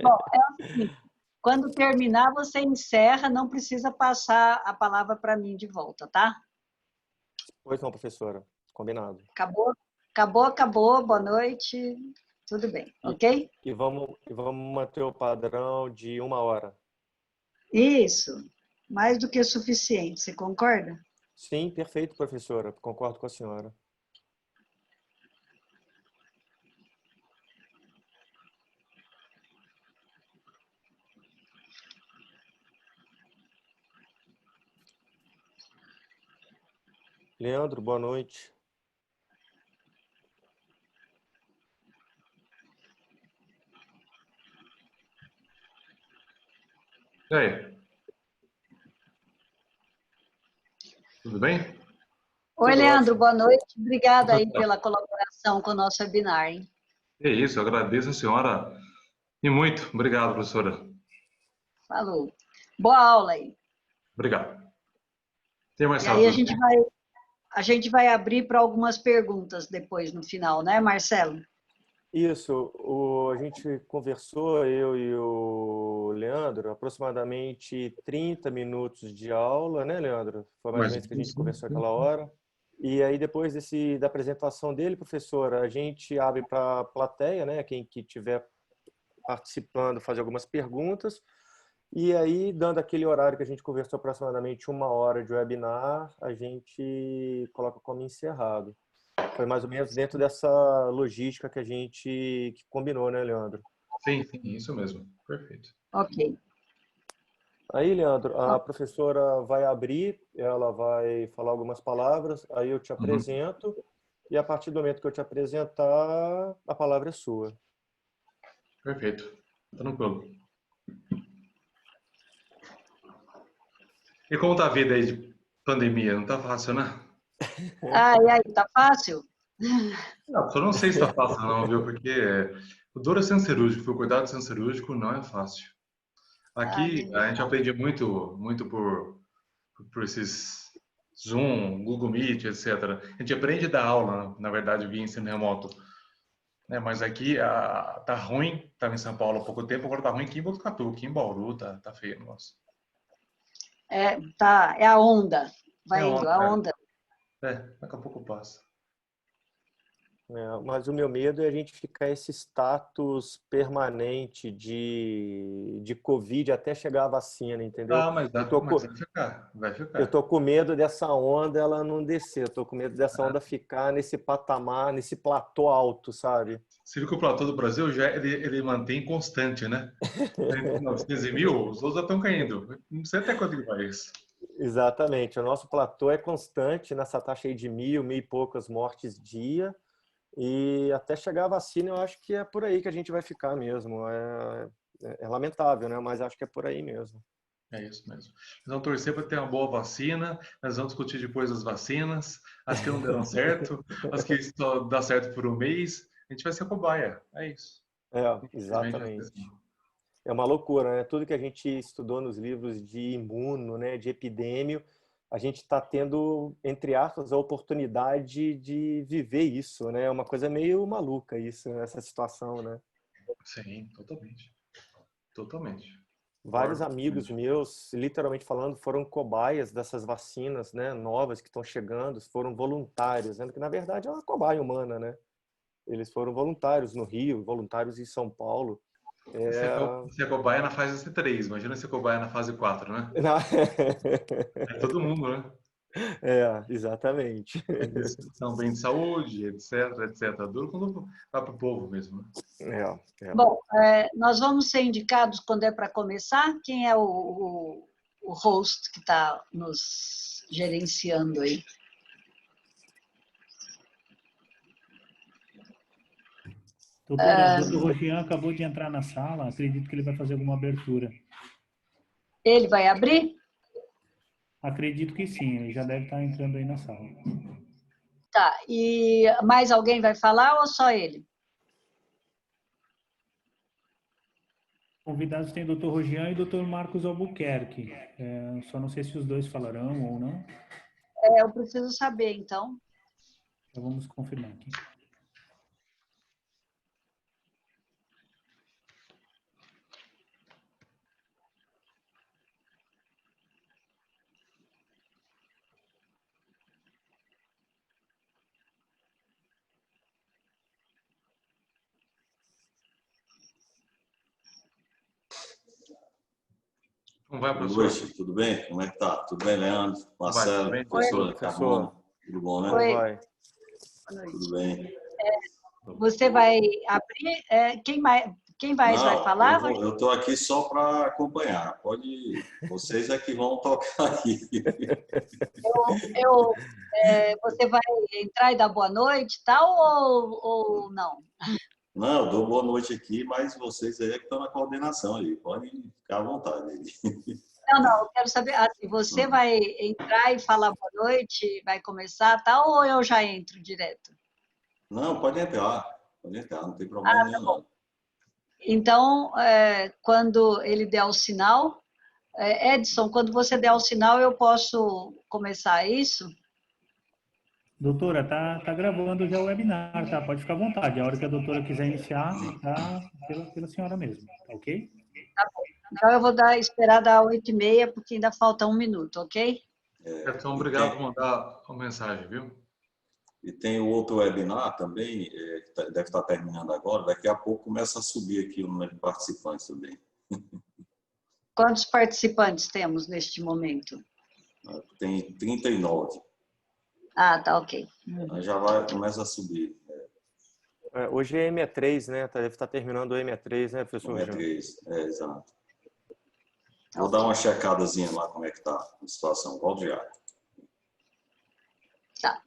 Bom, é o seguinte, quando terminar, você encerra, não precisa passar a palavra para mim de volta, tá? Pois não, professora. Combinado. Acabou? Acabou, acabou. Boa noite. Tudo bem, E, ok? e vamos manter o padrão de 1 hora. Isso. Mais do que suficiente, você concorda? Sim, perfeito, professora. Concordo com a senhora. Leandro, boa noite. E aí, tudo bem? Oi, Tudo Leandro, ótimo. boa noite. Obrigada aí pela colaboração com o nosso webinar, hein? É isso, eu agradeço a senhora e muito. Obrigado, professora. Falou. Boa aula aí. Obrigado. Tem mais E aí sala, tudo bem? a gente vai abrir para algumas perguntas depois no final, né, Marcelo? Isso, a gente conversou, eu e o Leandro, aproximadamente 30 minutos de aula, né, Leandro? Foi mais ou Mais menos que a gente isso, conversou aquela hora. E aí, depois da apresentação dele, professora, a gente abre para a plateia, né, quem que estiver participando, fazer algumas perguntas. E aí, dando aquele horário que a gente conversou, aproximadamente 1 hora de webinar, a gente coloca como encerrado. Foi mais ou menos dentro dessa logística que a gente combinou, né, Leandro? Sim, sim, isso mesmo. Perfeito. Ok. Aí, Leandro, a professora vai abrir, ela vai falar algumas palavras, aí eu te Uhum. apresento, e a partir do momento que eu te apresentar, a palavra é sua. Perfeito. Tranquilo. E como tá a vida aí de pandemia? Não tá fácil, né? E aí, tá fácil? Não, só não sei se tá fácil não, viu? Porque o dor é centro cirúrgico, o cuidado do centro cirúrgico não é fácil. Aqui Nem me a gente fala. aprende muito por esses Zoom, Google Meet, etc. A gente aprende da aula, na verdade, via ensino remoto. Né? Mas aqui tá ruim, estava em São Paulo há pouco tempo, agora tá ruim aqui em Botucatu, aqui em Bauru, tá feio o negócio. É a onda. É Vai indo, onda, a onda. daqui a pouco passa. Mas o meu medo é a gente ficar esse status permanente de Covid até chegar a vacina, entendeu? Ah, mas Eu tô mas com, vai eu ficar. tô com medo dessa onda ela não descer, eu tô com medo dessa onda ficar nesse patamar, nesse platô alto, sabe? Você viu que o platô do Brasil já ele mantém constante, né? Entre 900 e 1.000, os outros já estão caindo. Não sei até quando que vai isso. Exatamente, o nosso platô é constante nessa taxa aí de 1.000 e poucas mortes dia, e até chegar a vacina eu acho que é por aí que a gente vai ficar mesmo. É lamentável, né? Mas acho que é por aí mesmo. É isso mesmo. Nós vamos torcer para ter uma boa vacina, nós vamos discutir depois as vacinas, as que não deram certo, as que só dá certo por um mês, a gente vai ser cobaia. É isso. Infelizmente vai ser assim. Exatamente. É uma loucura, né? Tudo que a gente estudou nos livros de imuno, né, de epidêmio, a gente está tendo, entre aspas, a oportunidade de viver isso, né? É uma coisa meio maluca isso, essa situação, né? Sim, totalmente. Totalmente. Vários Concordo amigos totalmente. meus, literalmente falando, foram cobaias dessas vacinas, né, novas que estão chegando, foram voluntários, né? Que na verdade é uma cobaia humana, né? Eles foram voluntários no Rio, voluntários em São Paulo. Você É... você é cobaia na fase 3, imagina ser cobaia na fase 4, né? É todo mundo, né? Exatamente. Eles estão bem de saúde, etc, etc. Duro quando vai pro povo mesmo, né? É. Bom, nós vamos ser indicados quando é para começar. Quem é o host que está nos gerenciando aí? Doutor Rogian acabou de entrar na sala, acredito que ele vai fazer alguma abertura. Ele vai abrir? Acredito que sim, ele já deve estar entrando aí na sala. Tá. E mais alguém vai falar ou só ele? Convidados tem o Dr. Rogian e o Dr. Marcos Albuquerque. Só não sei se os dois falarão ou não. Eu preciso saber, então. Já vamos confirmar aqui. Como vai, Boa professor? noite, tudo bem? Como é que tá? Tudo bem, Leandro? Como vai? Marcelo, Tudo bem? professora Professor. Carmona? Tudo bom, né? Como Oi. vai? Boa noite. Tudo bem. Você vai abrir? Quem mais vai Não, falar? eu estou aqui só para acompanhar. Vocês é que vão tocar aqui. Você vai entrar e dar boa noite e tal, ou não? Não, eu dou boa noite aqui, mas vocês aí é que estão na coordenação aí. Podem ficar à vontade. Não, eu quero saber, assim, você vai entrar e falar boa noite, vai começar tal, ou eu já entro direto? Não, pode entrar, não tem problema nenhum, não. Então, quando ele der o sinal, Edson, quando você der o sinal, eu posso começar isso? Doutora, tá gravando já o webinar, tá? Pode ficar à vontade. A hora que a doutora quiser iniciar, tá pela senhora mesmo, tá ok? Então, eu vou esperar dar 8h30, porque ainda falta 1 minuto, ok? Então, obrigado por mandar uma mensagem, viu? E tem o outro webinar também, que deve estar terminando agora. Daqui a pouco começa a subir aqui o número de participantes também. Quantos participantes temos neste momento? Tem 39. Ah, tá, ok. Aí começa a subir. Hoje é ME3, né? Deve estar terminando o ME3, né, professor Júnior? Exato. Vou dar uma checadazinha lá como é que tá a situação. Volto já. Tá.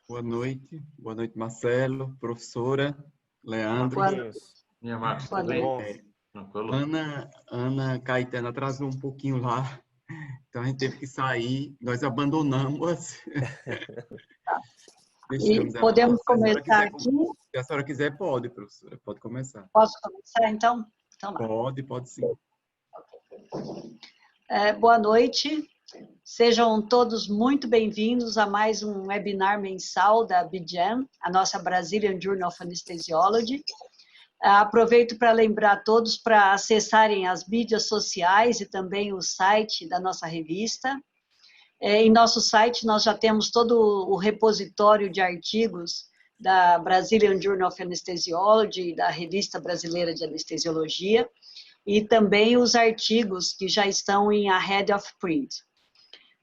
Boa noite Marcelo, professora, Leandro. Minha Marcos, Boa tudo noite. bem? Tranquilo? Ana Caetano atrasou um pouquinho lá, então a gente teve que sair, nós abandonamos. E podemos começar aqui? Se a senhora quiser, pode, professora, pode começar. Posso começar, então? Então, lá. Pode sim. Boa noite. Sejam todos muito bem-vindos a mais um webinar mensal da BJAM, a nossa Brazilian Journal of Anesthesiology. Aproveito para lembrar a todos para acessarem as mídias sociais e também o site da nossa revista. Em nosso site, nós já temos todo o repositório de artigos da Brazilian Journal of Anesthesiology, da Revista Brasileira de Anestesiologia, e também os artigos que já estão em Ahead of Print.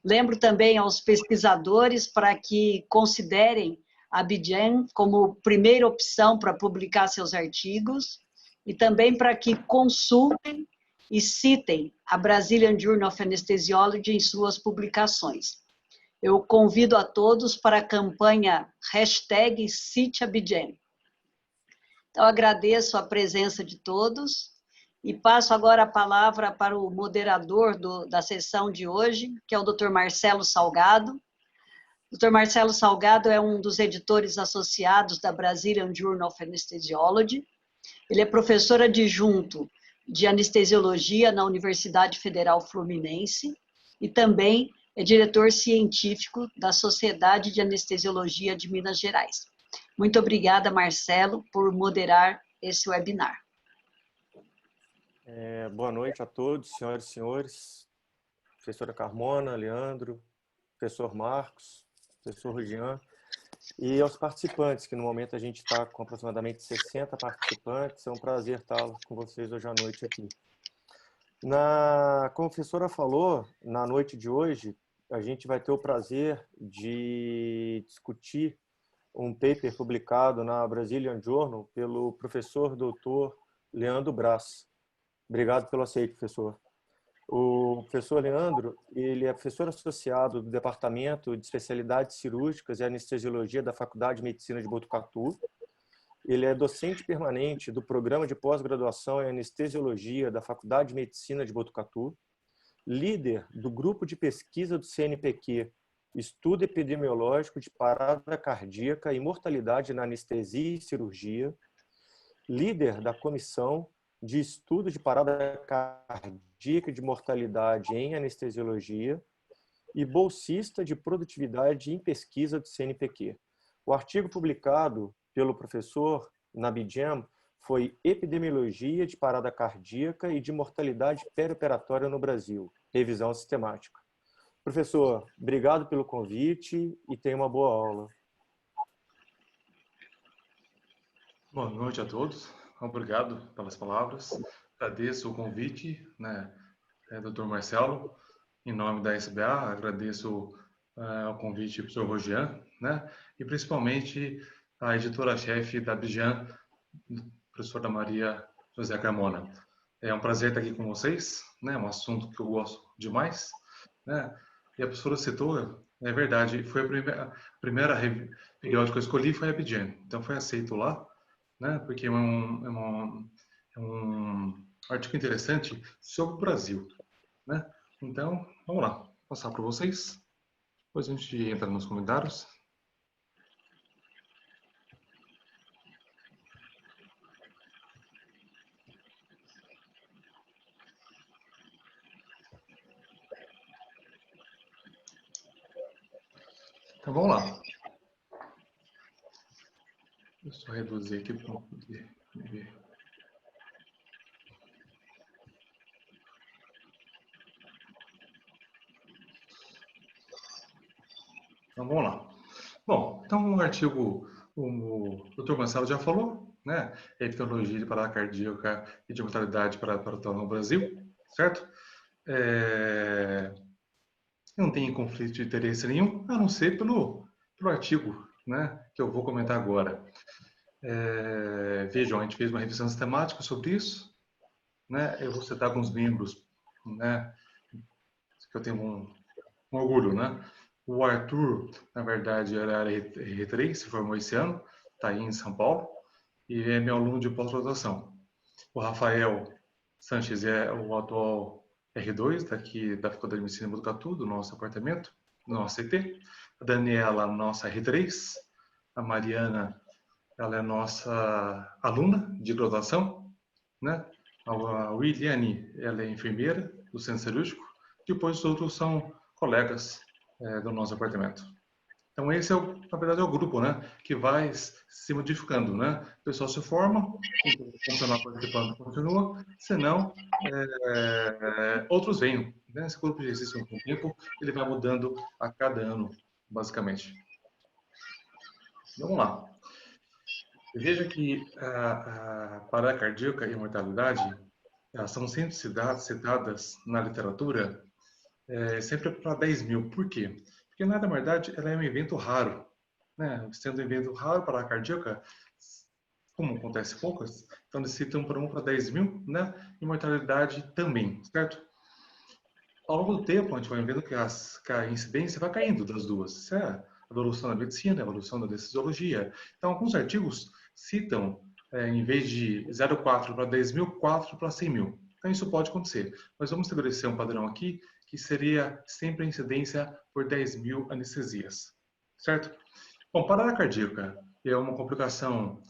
Lembro também aos pesquisadores para que considerem a BJAM como primeira opção para publicar seus artigos e também para que consultem e citem a Brazilian Journal of Anesthesiology em suas publicações. Eu convido a todos para a campanha #CiteABJAM. Então, agradeço a presença de todos e passo agora a palavra para o moderador da sessão de hoje, que é o Dr. Marcelo Salgado. O Dr. Marcelo Salgado é um dos editores associados da Brazilian Journal of Anesthesiology. Ele é professor adjunto de anestesiologia na Universidade Federal Fluminense e também é diretor científico da Sociedade de Anestesiologia de Minas Gerais. Muito obrigada, Marcelo, por moderar esse webinar. Boa noite a todos, senhoras e senhores, professora Carmona, Leandro, professor Marcos, professor Jean, e aos participantes, que no momento a gente está com aproximadamente 60 participantes. É um prazer estar com vocês hoje à noite aqui. Como a professora falou, na noite de hoje, a gente vai ter o prazer de discutir um paper publicado na Brazilian Journal pelo professor doutor Leandro Brás. Obrigado pelo aceite, professor. O professor Leandro, ele é professor associado do Departamento de Especialidades Cirúrgicas e Anestesiologia da Faculdade de Medicina de Botucatu. Ele é docente permanente do Programa de Pós-Graduação em Anestesiologia da Faculdade de Medicina de Botucatu, líder do Grupo de Pesquisa do CNPq, Estudo Epidemiológico de Parada Cardíaca e Mortalidade na Anestesia e Cirurgia, líder da Comissão de Estudo de Parada Cardíaca e de Mortalidade em Anestesiologia e bolsista de produtividade em pesquisa do CNPq. O artigo publicado pelo professor na BIJAM foi Epidemiologia de Parada Cardíaca e de Mortalidade Perioperatória no Brasil, revisão sistemática. Professor, obrigado pelo convite e tenha uma boa aula. Boa noite a todos. Obrigado pelas palavras. Agradeço o convite, né, Dr. Marcelo, em nome da SBA. Agradeço o convite do professor Rogian, né, e principalmente a editora-chefe da BIJAM, professora Maria José Carmona. É um prazer estar aqui com vocês, né, um assunto que eu gosto demais, né, e a professora citou, é verdade, foi a primeira periódica que eu escolhi foi a BIJAM, então foi aceito lá, né, porque é um artigo interessante sobre o Brasil, né? Então, vamos lá, vou passar para vocês, depois a gente entra nos comentários. Então, vamos lá. Deixa eu só reduzir aqui para poder ver. Então, vamos lá. Bom, então o artigo, o Dr. Marcelo já falou, né? Epidemiologia de parada cardíaca e de mortalidade perioperatória no Brasil, certo? Não tem conflito de interesse nenhum, a não ser pelo artigo, né, que eu vou comentar agora. Vejam, a gente fez uma revisão sistemática sobre isso, né? Eu vou citar alguns membros, né, que eu tenho um orgulho, né? O Arthur, na verdade, era R3, se formou esse ano, está aí em São Paulo, e é meu aluno de pós-graduação. O Rafael Sanches é o atual R2, daqui da Faculdade de Medicina de Botucatu, do nosso departamento, do nosso CT. A Daniela, nossa R3. A Mariana, ela é nossa aluna de graduação, né? A Williane, ela é enfermeira do centro cirúrgico. Depois os outros são colegas do nosso departamento. Então esse na verdade é o grupo, né, que vai se modificando, né? O pessoal se forma, o funcionário participando continua, senão outros vêm, né? Esse grupo já existe há um tempo, ele vai mudando a cada ano, basicamente. Vamos lá. Veja que a parada cardíaca e a mortalidade são sempre citadas na literatura sempre para 10 mil. Por quê? Porque, na verdade, ela é um evento raro, né? Sendo um evento raro para a cardíaca, como acontece poucas, então eles citam para 1 para 10 mil, né? E mortalidade também, certo? Ao longo do tempo, a gente vai vendo que a incidência vai caindo das duas. Isso é a evolução da medicina, a evolução da anestesiologia. Então, alguns artigos citam, em vez de 0,4 para 10 mil, 4 para 100 mil. Então, isso pode acontecer. Mas vamos estabelecer um padrão aqui, que seria sempre a incidência por 10 mil anestesias, certo? Bom, parada cardíaca é uma complicação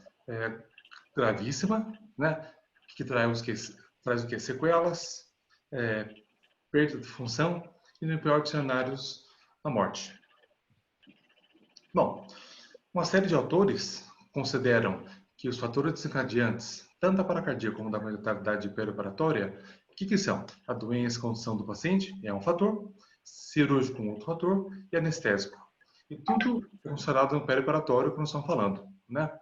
gravíssima, né? Que traz o que? Sequelas, perda de função e, no pior dos cenários, a morte. Bom, uma série de autores consideram que os fatores desencadeantes, tanto da parada cardíaca como da mortalidade perioperatória, o que são? A doença, a condição do paciente é um fator, cirúrgico com outro fator e anestésico. E tudo é considerado no perioperatório que nós estamos falando, né?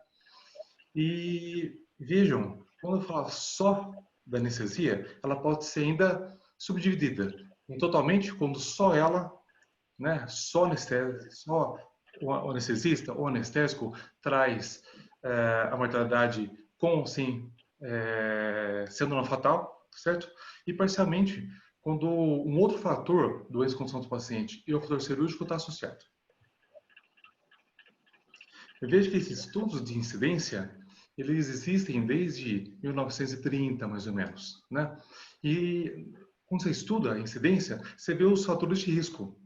E vejam, quando eu falo só da anestesia, ela pode ser ainda subdividida em totalmente quando só ela, né, só anestésico, só o anestesista ou anestésico traz a mortalidade com ou sem sendo não fatal, certo? E parcialmente quando um outro fator do ex-condição do paciente e o fator cirúrgico está associado. Eu vejo que esses estudos de incidência, eles existem desde 1930, mais ou menos, né? E quando você estuda a incidência, você vê os fatores de risco,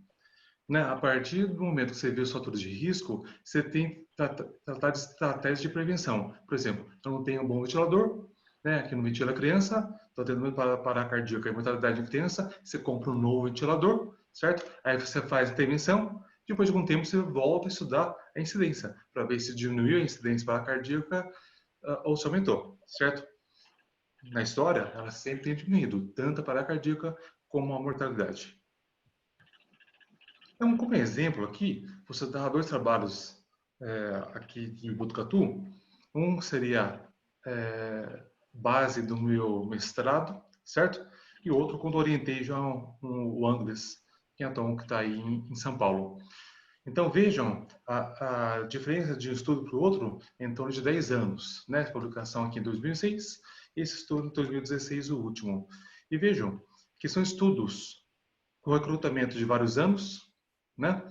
né? A partir do momento que você vê os fatores de risco, você tem que tratar de estratégias de prevenção. Por exemplo, eu não tenho um bom ventilador, né? Que não ventila a criança, estou tendo parada cardíaca e mortalidade de criança, você compra um novo ventilador, certo? Aí você faz a intervenção, depois de algum tempo você volta a estudar a incidência, para ver se diminuiu a incidência para a cardíaca ou se aumentou, certo? Na história, ela sempre tem diminuído, tanto a parada cardíaca como a mortalidade. Então, como exemplo aqui, você dá dois trabalhos aqui de Botucatu. Um seria base do meu mestrado, certo? E outro quando orientei já o Angles, que está aí em São Paulo. Então, vejam a diferença de um estudo para o outro em torno de 10 anos, né? Publicação aqui em 2006, esse estudo em 2016, o último. E vejam que são estudos com recrutamento de vários anos, né?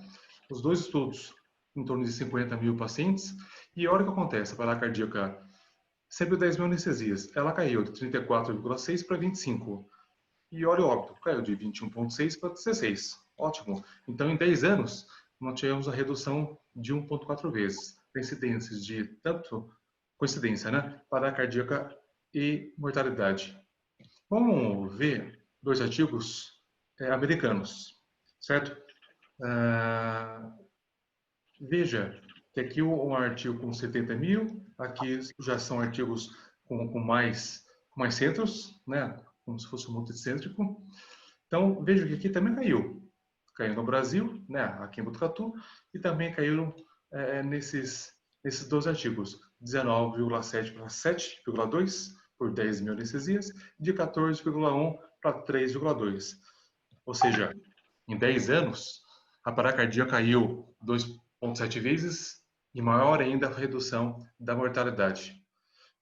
Os dois estudos em torno de 50 mil pacientes. E olha o que acontece, a parada cardíaca, sempre 10 mil anestesias, ela caiu de 34,6 para 25. E olha o óbito, caiu de 21,6 para 16. Ótimo. Então, em 10 anos, nós tivemos a redução de 1,4 vezes a incidências de tanto coincidência, né? Parada cardíaca e mortalidade. Vamos ver dois artigos americanos, certo? Veja que aqui um artigo com 70 mil, aqui já são artigos com mais centros, né? Como se fosse um multicêntrico. Então, veja que aqui também caiu. Caiu no Brasil, né? Aqui em Botucatu, e também caíram nesses dois artigos, 19,7 para 7,2 por 10 mil anestesias, de 14,1 para 3,2. Ou seja, em 10 anos, a parada cardíaca caiu 2,7 vezes e maior ainda a redução da mortalidade.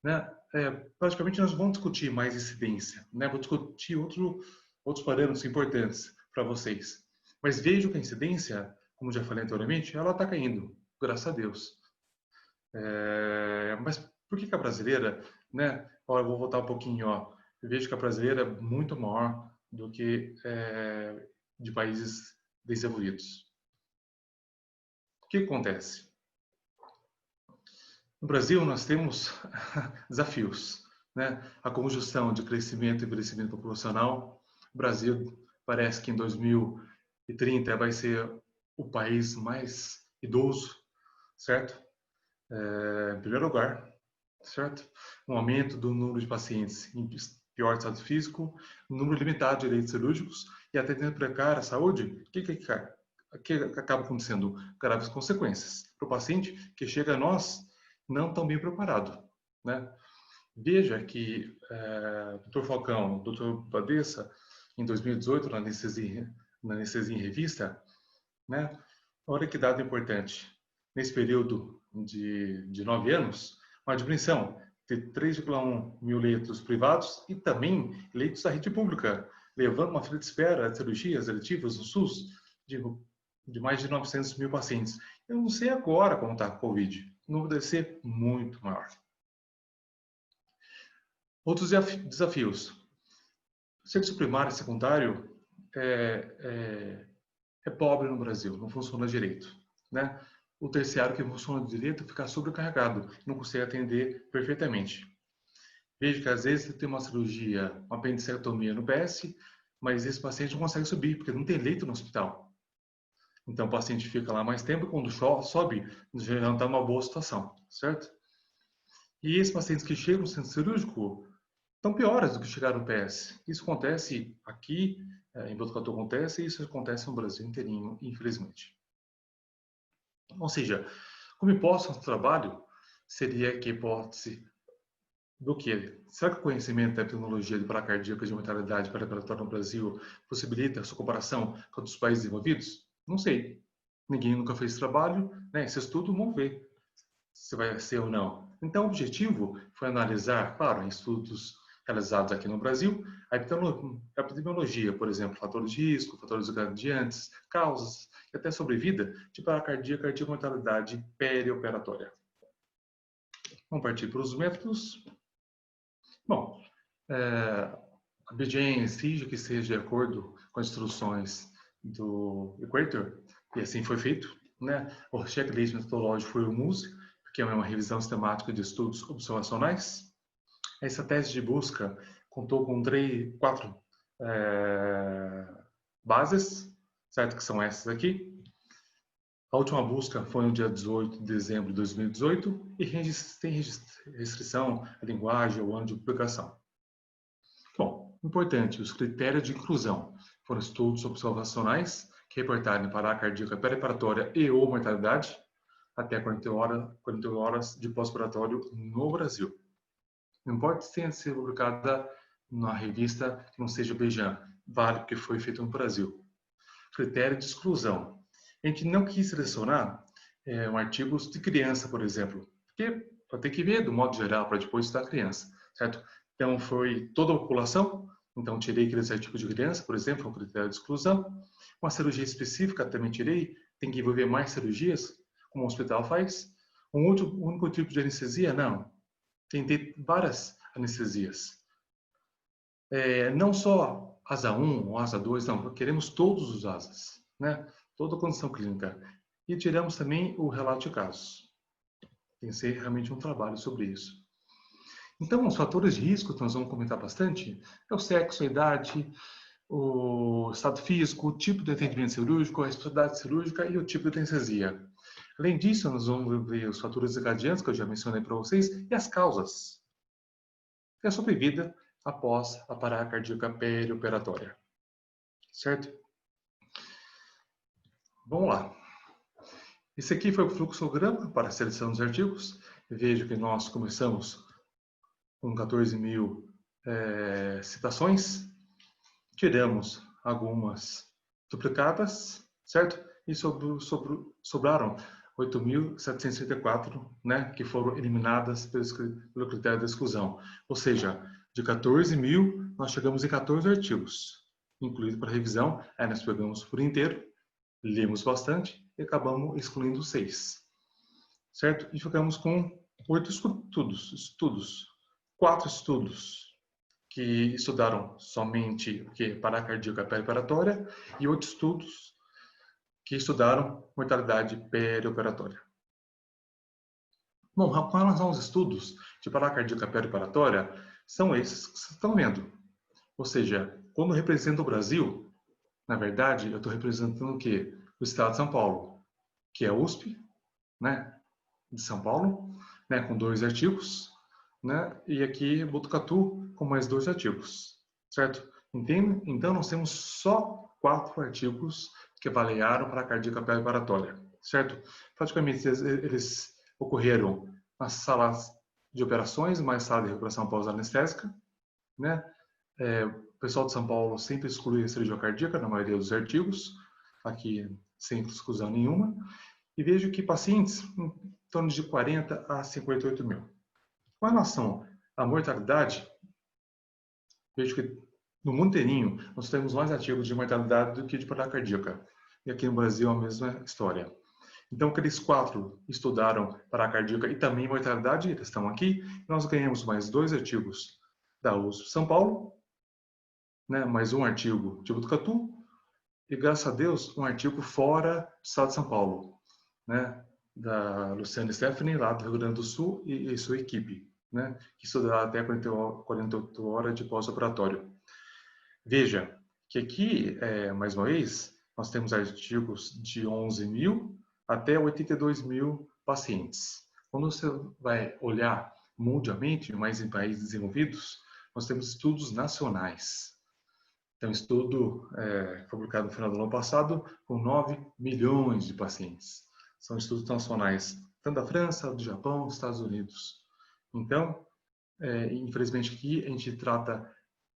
Né? Praticamente nós vamos discutir mais incidência, né? Vou discutir outros parâmetros importantes para vocês. Mas vejam que a incidência, como já falei anteriormente, ela está caindo, graças a Deus. Mas por que a brasileira, né? Olha, eu vou voltar um pouquinho, ó. Eu vejo que a brasileira é muito maior do que de países desenvolvidos. O que acontece? No Brasil, nós temos desafios, né? A conjunção de crescimento e envelhecimento populacional. O Brasil parece que em 2030 vai ser o país mais idoso, certo? Em primeiro lugar, certo? Um aumento do número de pacientes em pior estado físico, um número limitado de leitos cirúrgicos e atendimento precário à saúde. O que acaba acontecendo? Graves consequências para o paciente que chega a nós não tão bem preparado, né? Veja que Dr. Falcão, Dr. Badessa, em 2018, na anestesia em revista, né? Olha que dado importante. Nesse período de 9 anos, uma diminuição de 3,1 mil leitos privados e também leitos da rede pública, levando uma fila de espera de cirurgias eletivas no SUS de mais de 900 mil pacientes. Eu não sei agora como está a Covid. O número deve ser muito maior. Outros desafios. O serviço primário e secundário é pobre no Brasil, não funciona direito, né? O terciário que funciona direito fica sobrecarregado, não consegue atender perfeitamente. Veja que às vezes você tem uma cirurgia, uma apendicectomia no PS, mas esse paciente não consegue subir, porque não tem leito no hospital. Então o paciente fica lá mais tempo e quando sobe, já não está numa boa situação, certo? E esses pacientes que chegam no centro cirúrgico estão piores do que chegaram no PS. Isso acontece aqui em Botucatu acontece, e isso acontece no Brasil inteirinho, infelizmente. Ou seja, como hipótese do trabalho, seria que a hipótese do quê? Será que o conhecimento da tecnologia de parada cardíaca de mortalidade pré-operatória no Brasil possibilita a sua comparação com outros países desenvolvidos? Não sei. Ninguém nunca fez esse trabalho, né? Esse estudo, vamos ver se vai ser ou não. Então, o objetivo foi analisar, claro, em estudos realizados aqui no Brasil, a epidemiologia, por exemplo, fatores de risco, fatores desencadeantes, causas e até sobrevida de parada cardíaca de mortalidade perioperatória. Vamos partir para os métodos. Bom, a BGN exige que seja de acordo com as instruções do Equator, e assim foi feito, né? O checklist metodológico foi o MUSE, que é uma revisão sistemática de estudos observacionais. A estratégia de busca contou com 4 bases, certo? Que são essas aqui. A última busca foi no dia 18 de dezembro de 2018 e tem restrição à linguagem ou ano de publicação. Bom, importante, os critérios de inclusão foram estudos observacionais que reportaram parada cardíaca perioperatória e ou mortalidade até 40 horas de pós-operatório no Brasil. Não importa se tenha sido publicada na revista que não seja BGAN, vale porque foi feito no Brasil. Critério de exclusão. A gente não quis selecionar artigos de criança, por exemplo, porque vai ter que ver do modo geral para depois estudar criança, certo? Então foi toda a população, então tirei aqueles artigos de criança, por exemplo, um critério de exclusão. Uma cirurgia específica também tirei, tem que envolver mais cirurgias, como o hospital faz. Um único tipo de anestesia? Não. Tentei várias anestesias. Não só asa 1 ou asa 2, não, queremos todos os asas, né? Toda a condição clínica. E tiramos também o relato de casos. Tem que ser realmente um trabalho sobre isso. Então, os fatores de risco que nós vamos comentar bastante é o sexo, a idade, o estado físico, o tipo de atendimento cirúrgico, a especialidade cirúrgica e o tipo de anestesia. Além disso, nós vamos ver os fatores desencadeantes que eu já mencionei para vocês e as causas. E a sobrevida após a parada cardíaca perioperatória. Certo? Vamos lá. Esse aqui foi o fluxograma para a seleção dos artigos. Veja que nós começamos com 14.000 citações. Tiramos algumas duplicadas, certo? E sobraram 8.734, né, que foram eliminadas pelo critério de exclusão. Ou seja, de 14.000, nós chegamos em 14 artigos, incluído para revisão. Aí nós pegamos por inteiro, lemos bastante e acabamos excluindo 6. Certo? E ficamos com 8 estudos. 4 estudos que estudaram somente o que? Parada cardíaca perioperatória e 8 estudos que estudaram mortalidade perioperatória. Bom, com relação aos estudos de parada cardíaca perioperatória, são esses que vocês estão vendo. Ou seja, quando eu represento o Brasil, na verdade, eu estou representando o quê? O estado de São Paulo, que é a USP, né, de São Paulo, né, com 2 artigos, né, e aqui Botucatu com mais 2 artigos, certo? Entende? Então, nós temos só 4 artigos que avaliaram para a cardíaca perioperatória, certo? Praticamente, eles ocorreram nas salas de operações, mais sala de recuperação pós-anestésica, né? O pessoal de São Paulo sempre exclui a cirurgia cardíaca na maioria dos artigos, aqui sem exclusão nenhuma, e vejo que pacientes em torno de 40 a 58 mil. Com relação à mortalidade, vejo que no mundo inteirinho nós temos mais artigos de mortalidade do que de parada cardíaca. E aqui no Brasil a mesma história. Então, aqueles 4 estudaram parada cardíaca e também mortalidade, eles estão aqui. Nós ganhamos mais 2 artigos da USP São Paulo, né, mais um artigo de Botucatu, e graças a Deus, um artigo fora do estado de São Paulo, né, da Luciane Stephanie, lá do Rio Grande do Sul, e sua equipe, né, que estudará até 48 horas de pós-operatório. Veja que aqui, mais uma vez, nós temos artigos de 11.000 até 82.000 pacientes. Quando você vai olhar mundialmente, mais em países desenvolvidos, nós temos estudos nacionais. Tem um estudo publicado no final do ano passado com 9 milhões de pacientes. São estudos nacionais, tanto da França, do Japão, dos Estados Unidos. Então, infelizmente aqui a gente trata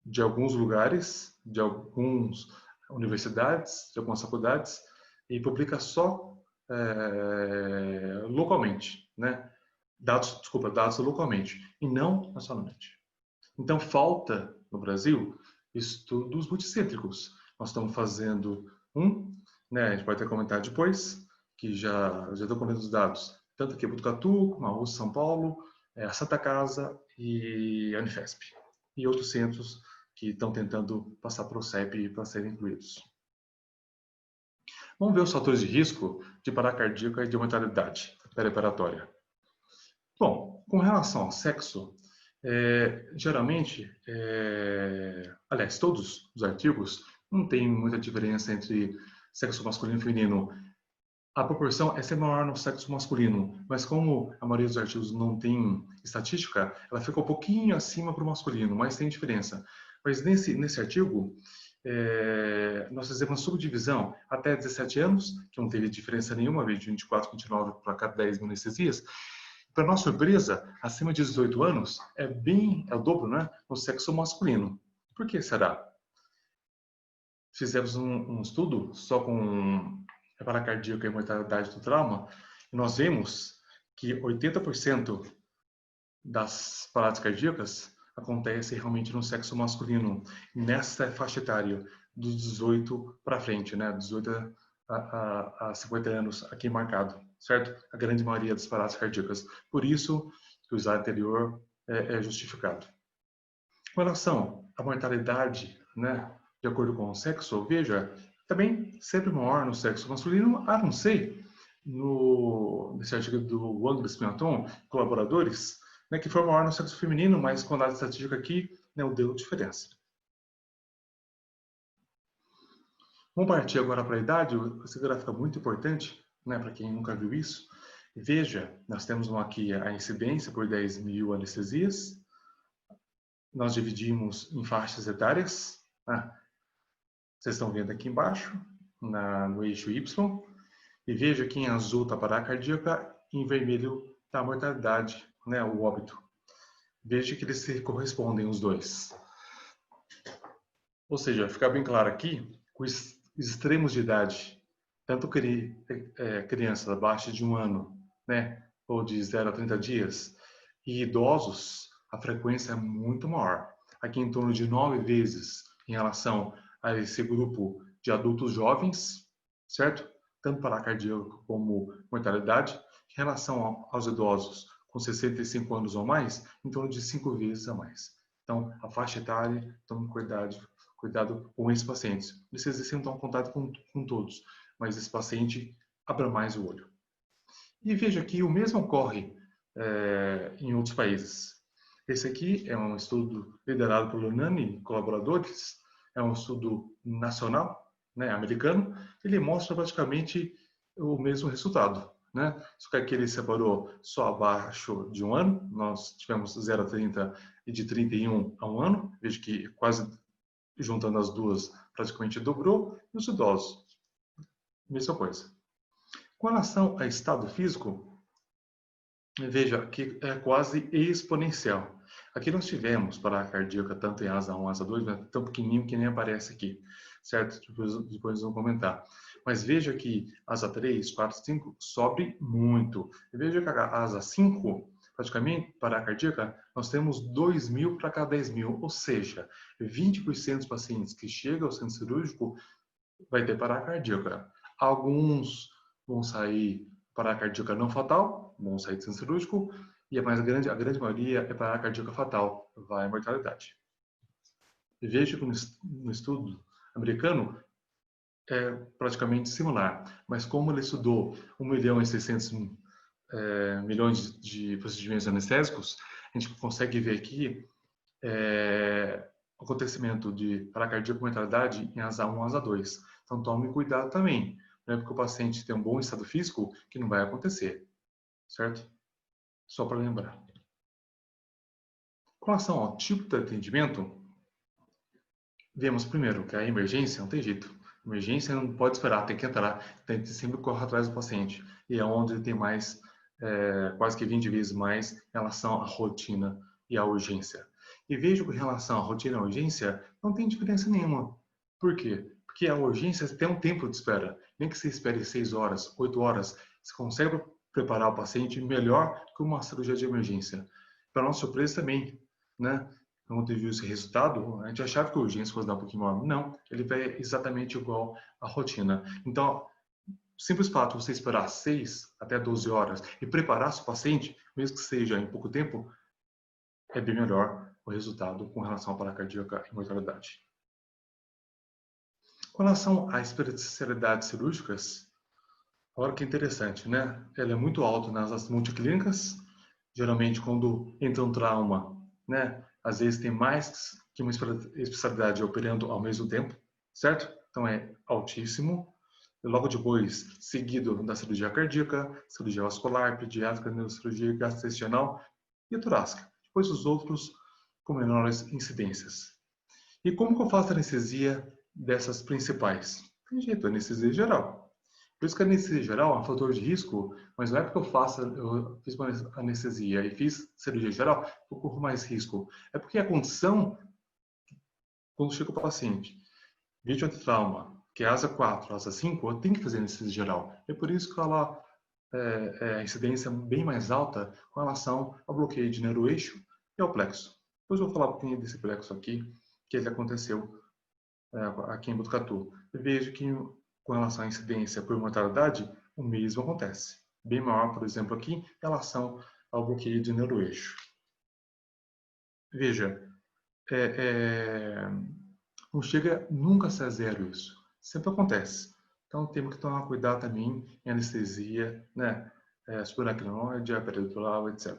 de alguns lugares, de algumas universidades, de algumas faculdades, e publica só localmente, né? Dados localmente, e não nacionalmente. Então, falta no Brasil estudos multicêntricos. Nós estamos fazendo né, a gente pode até comentar depois, que já estou comentando os dados, tanto aqui em Botucatu, como a USP São Paulo, a Santa Casa e a Unifesp. E outros centros que estão tentando passar para o CEP para serem incluídos. Vamos ver os fatores de risco de parada cardíaca e de mortalidade pré-operatória. Bom, com relação ao sexo, geralmente, aliás, todos os artigos não tem muita diferença entre sexo masculino e feminino. A proporção é sempre maior no sexo masculino, mas como a maioria dos artigos não tem estatística, ela fica um pouquinho acima para o masculino, mas tem diferença. Mas nesse artigo, nós fizemos uma subdivisão até 17 anos, que não teve diferença nenhuma, de 24, 29 para cada 10 mil anestesias. Para nossa surpresa, acima de 18 anos é o dobro, né, no sexo masculino. Por que será? Fizemos um estudo só com parada cardíaca e mortalidade do trauma, e nós vimos que 80% das paradas cardíacas acontecem realmente no sexo masculino, nessa faixa etária, dos 18 para frente, né, 18 a 50 anos aqui marcado, certo? A grande maioria das paradas cardíacas. Por isso que o slide anterior é justificado. Com relação à mortalidade, né, de acordo com o sexo, veja, também sempre maior no sexo masculino, a não ser nesse artigo do Wang Spinaton, colaboradores, né, que foi maior no sexo feminino, mas com a data estatística aqui, não deu diferença. Vamos partir agora para a idade. Esse gráfico é muito importante, né, para quem nunca viu isso. Veja, nós temos aqui a incidência por 10 mil anestesias. Nós dividimos em faixas etárias. Né? Vocês estão vendo aqui embaixo, no eixo Y. E veja que em azul está a parada cardíaca, e em vermelho está a mortalidade, né, o óbito. Veja que eles se correspondem, os dois. Ou seja, fica bem claro aqui, os extremos de idade, tanto crianças abaixo de 1 ano, né, ou de 0 a 30 dias, e idosos, a frequência é muito maior. Aqui em torno de 9 vezes em relação a esse grupo de adultos jovens, certo? Tanto para cardíaca como mortalidade. Em relação aos idosos com 65 anos ou mais, em torno de 5 vezes a mais. Então, a faixa etária, tome cuidado com esses pacientes. Vocês precisam tomar contato com todos, mas esse paciente abra mais o olho. E veja que o mesmo ocorre em outros países. Esse aqui é um estudo liderado por Lunani e colaboradores, é um estudo nacional, né, americano. Ele mostra praticamente o mesmo resultado, né? Só que aqui ele separou só abaixo de 1 ano, nós tivemos 0 a 30 e de 31 a 1 ano, veja que quase juntando as duas praticamente dobrou, e os idosos, mesma coisa. Com relação a estado físico, veja que é quase exponencial. Aqui nós tivemos parada cardíaca tanto em asa 1, asa 2, mas tão pequenininho que nem aparece aqui, certo? Depois vamos comentar. Mas veja que asa 3, 4, 5 sobe muito. E veja que a asa 5, praticamente, parada cardíaca, nós temos 2.000 para cada 10.000, ou seja, 20% dos pacientes que chegam ao centro cirúrgico vai ter parada cardíaca. Alguns vão sair parada cardíaca não fatal, vão sair do centro cirúrgico, e a grande maioria é parada cardíaca fatal, vai à mortalidade. E veja que no estudo americano é praticamente similar, mas como ele estudou 1.600.000 milhões de procedimentos anestésicos, a gente consegue ver aqui o acontecimento de parada cardíaca com mortalidade em asa 1, asa 2. Então tome cuidado também, não é porque o paciente tem um bom estado físico que não vai acontecer, certo? Só para lembrar. Com relação ao tipo de atendimento, vemos primeiro que a emergência não tem jeito. Emergência não pode esperar, tem que entrar, tem que sempre correr atrás do paciente. E é onde tem mais, quase que 20 vezes mais em relação à rotina e à urgência. E vejo que em relação à rotina e à urgência, não tem diferença nenhuma. Por quê? Porque a urgência tem um tempo de espera. Nem que você espere 6 horas, 8 horas, você consegue preparar o paciente melhor que uma cirurgia de emergência. Para nossa surpresa também, né? Quando viu esse resultado, a gente achava que a urgência fosse dar um pouquinho maior. Não, ele vai exatamente igual à rotina. Então, o simples fato de você esperar 6 até 12 horas e preparar seu paciente, mesmo que seja em pouco tempo, é bem melhor o resultado com relação à parada cardíaca e mortalidade. Com relação às especialidades cirúrgicas, olha que interessante, né? Ela é muito alta nas multiclínicas. Geralmente, quando entra um trauma, né? Às vezes tem mais que uma especialidade operando ao mesmo tempo, certo? Então é altíssimo. E logo depois, seguido da cirurgia cardíaca, cirurgia vascular, pediátrica, neurocirurgia gastrointestinal e torácica. Depois os outros com menores incidências. E como que eu faço a anestesia dessas principais? Tem jeito, anestesia geral. Por isso que a anestesia geral é um fator de risco, mas não é porque eu fiz uma anestesia e fiz cirurgia geral que eu corro mais risco. É porque a condição, quando chega o paciente, vítima de trauma, que é asa 4, asa 5, eu tenho que fazer anestesia geral. É por isso que ela a incidência bem mais alta com relação ao bloqueio de neuroeixo e ao plexo. Depois eu vou falar um pouquinho desse plexo aqui, que ele aconteceu aqui em Botucatu. Eu vejo que com relação à incidência por mortalidade, o mesmo acontece. Bem maior, por exemplo, aqui, em relação ao bloqueio de neuroeixo. Veja, não chega nunca a ser zero isso. Sempre acontece. Então, temos que tomar cuidado também em anestesia, né? Subaracnoide, peridural, etc.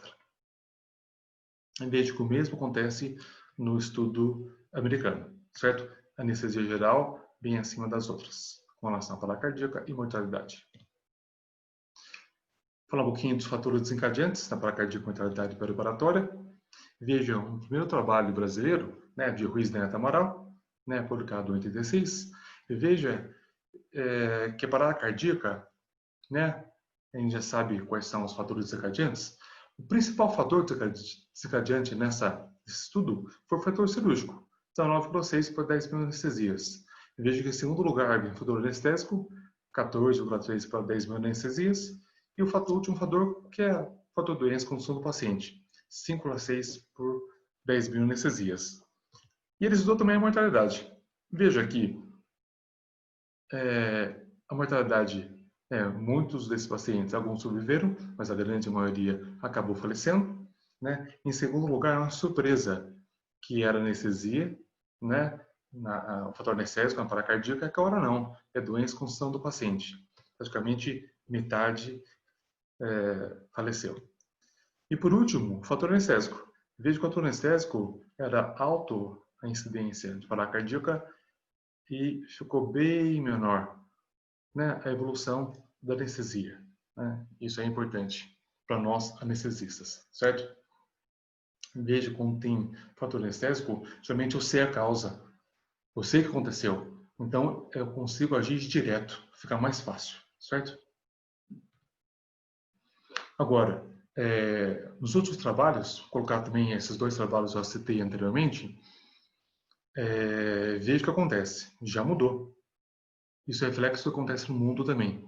Veja que o mesmo acontece no estudo americano, certo? Anestesia geral bem acima das outras, com relação à parada cardíaca e mortalidade. Falar um pouquinho dos fatores desencadeantes da parada cardíaca, mortalidade perioperatória. Vejam, um primeiro trabalho brasileiro, né, de Ruiz Neto Amaral, né, publicado em 86. E veja que a parada cardíaca, né, a gente já sabe quais são os fatores desencadeantes. O principal fator desencadeante nesse estudo foi o fator cirúrgico, 19,6 por 10 mil anestesias. Veja que em segundo lugar vem o fator anestésico, 14,3 para 10 mil anestesias, e o último fator, que é o fator doença com sono do paciente, 5,6 por 10 mil anestesias. E ele estudou também a mortalidade. Veja aqui, a mortalidade, muitos desses pacientes, alguns sobreviveram, mas a grande maioria acabou falecendo. Né? Em segundo lugar, uma surpresa, que era anestesia, né? O fator anestésico na parada cardíaca, que agora não, é doença com função do paciente. Praticamente metade faleceu. E por último, o fator anestésico. Veja que o fator anestésico era alto a incidência de parada cardíaca e ficou bem menor, né, a evolução da anestesia. Né? Isso é importante para nós anestesistas, certo? Veja quando tem fator anestésico, geralmente eu sei a causa, eu sei o que aconteceu, então eu consigo agir direto, fica mais fácil, certo? Agora, nos outros trabalhos, colocar também esses dois trabalhos que eu citei anteriormente, veja o que acontece, já mudou. Isso é reflexo do que acontece no mundo também.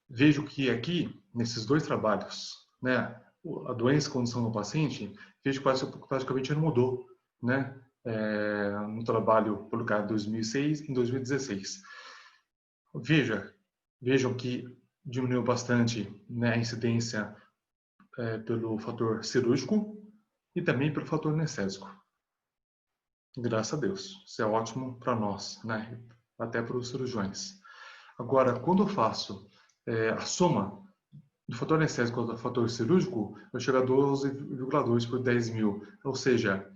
Vejo que aqui, nesses dois trabalhos, né, a doença e condição do paciente, vejo que praticamente não mudou, né, no trabalho publicado em 2006 e em 2016. Vejam que diminuiu bastante, né, a incidência pelo fator cirúrgico e também pelo fator anestésico. Graças a Deus. Isso é ótimo para nós, né, até para os cirurgiões. Agora, quando eu faço a soma do fator anestésico do fator cirúrgico, eu chego a 12,2 por 10 mil. Ou seja,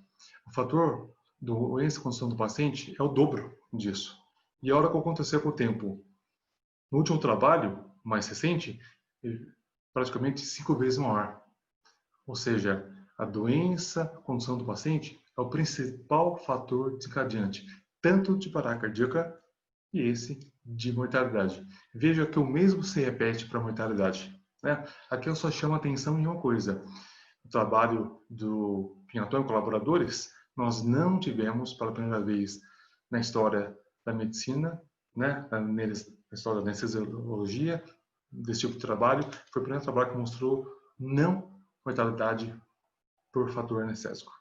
o fator doença e condição do paciente é o dobro disso. E a hora que aconteceu com o tempo, no último trabalho, mais recente, praticamente 5 vezes maior. Ou seja, a doença, a condição do paciente é o principal fator desencadeante, tanto de parada cardíaca e esse de mortalidade. Veja que o mesmo se repete para a mortalidade, né? Aqui eu só chamo a atenção em uma coisa. O trabalho do Pinhatton e colaboradores, nós não tivemos, pela primeira vez na história da medicina, né, na história da anestesiologia, desse tipo de trabalho, foi o primeiro trabalho que mostrou não mortalidade por fator anestésico.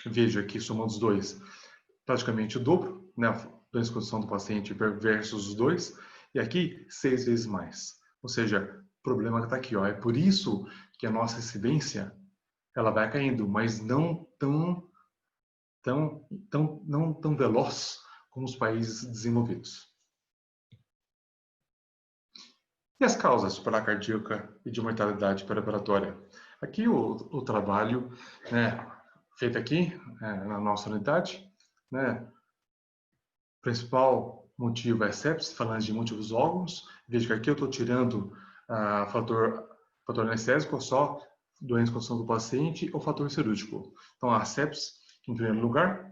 Veja aqui, somando os dois, praticamente o dobro, né, a doença de condição do paciente versus os dois, e aqui 6 vezes mais. Ou seja, o problema está aqui, ó. É por isso que a nossa incidência ela vai caindo, mas não tão veloz como os países desenvolvidos. E as causas de parada cardíaca e de mortalidade pré-operatória? Aqui o trabalho, né, feito aqui na nossa unidade, né, o principal motivo é sepsis, falando de múltiplos órgãos. Veja que aqui eu estou tirando fator anestésico, só doença de condição do paciente ou fator cirúrgico. Então, a sepsis, em primeiro lugar,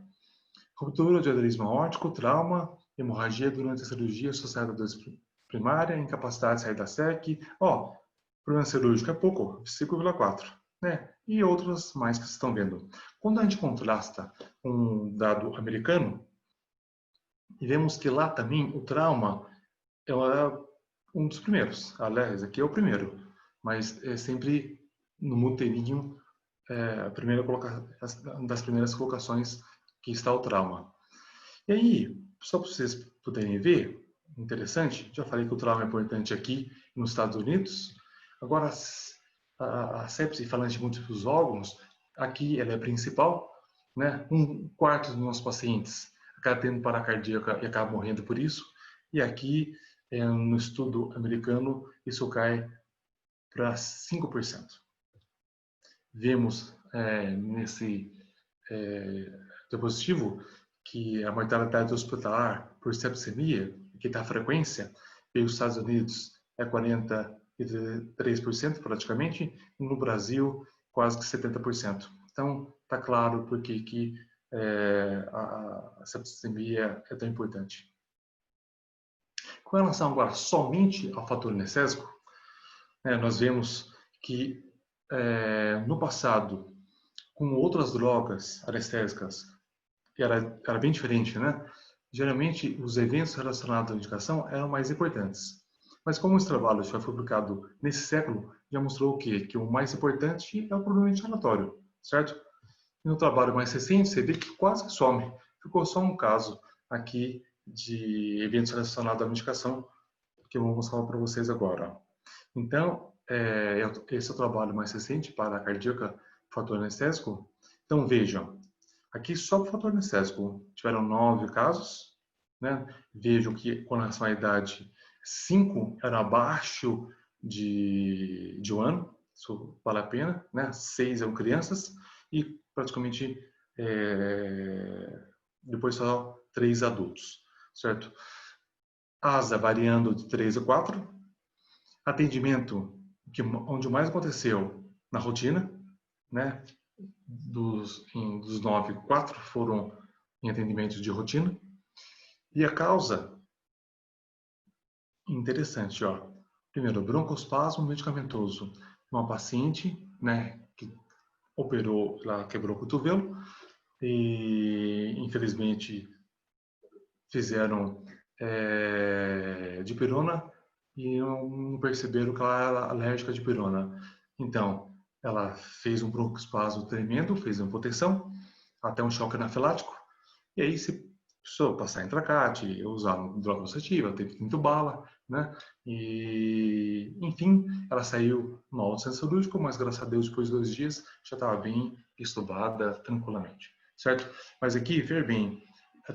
ruptura de aneurisma aórtico, trauma, hemorragia durante a cirurgia associada à doença primária, incapacidade de sair da SEC. Problema cirúrgico é pouco, 5,4, né? E outros mais que vocês estão vendo. Quando a gente contrasta um dado americano, e vemos que lá também o trauma é um dos primeiros. Aliás, aqui é o primeiro, mas é sempre no muteirinho uma das primeiras colocações que está o trauma. E aí, só para vocês poderem ver, interessante, já falei que o trauma é importante aqui nos Estados Unidos. Agora, a sepse, falando de múltiplos órgãos, aqui ela é principal, né? 1/4 dos nossos pacientes acaba tendo parada cardíaca e acaba morrendo por isso. E aqui, no estudo americano, isso cai para 5%. Vemos nesse diapositivo que a mortalidade hospitalar por sepsemia, que está a frequência, nos Estados Unidos é 43% praticamente, e no Brasil quase que 70%. Então, está claro por que a sepsemia é tão importante. Com relação agora somente ao fator anestésico, nós vemos que no passado, com outras drogas anestésicas, era bem diferente, né? Geralmente, os eventos relacionados à indicação eram mais importantes. Mas como esse trabalho foi publicado nesse século, já mostrou o quê? Que o mais importante é o problema inflamatório, certo? E no trabalho mais recente, você vê que quase que some. Ficou só um caso aqui de eventos relacionados à medicação, que eu vou mostrar para vocês agora. Então, esse é o trabalho mais recente para a cardíaca, fator anestésico. Então, vejam, aqui só para o fator anestésico tiveram 9 casos, né? Vejam que com relação à idade, 5 eram abaixo de 1 ano, isso vale a pena, né? 6 eram crianças e praticamente depois só 3 adultos, certo? ASA variando de 3 a 4, atendimento onde mais aconteceu na rotina, né? Dos 9, 4 foram em atendimento de rotina. E a causa, interessante, ó. Primeiro, broncoespasmo medicamentoso. Uma paciente, né, que operou, ela quebrou o cotovelo e, infelizmente, fizeram dipirona e não perceberam que ela era alérgica à dipirona. Então, ela fez um broncoespasmo tremendo, fez uma proteção, até um choque anafilático, e aí se precisou passar intracate, usar droga oxidativa, teve que entubá-la, né? E, enfim, ela saiu no auto centro cirúrgico, mas graças a Deus, depois de 2 dias, já estava bem estubada tranquilamente, certo? Mas aqui, ver bem,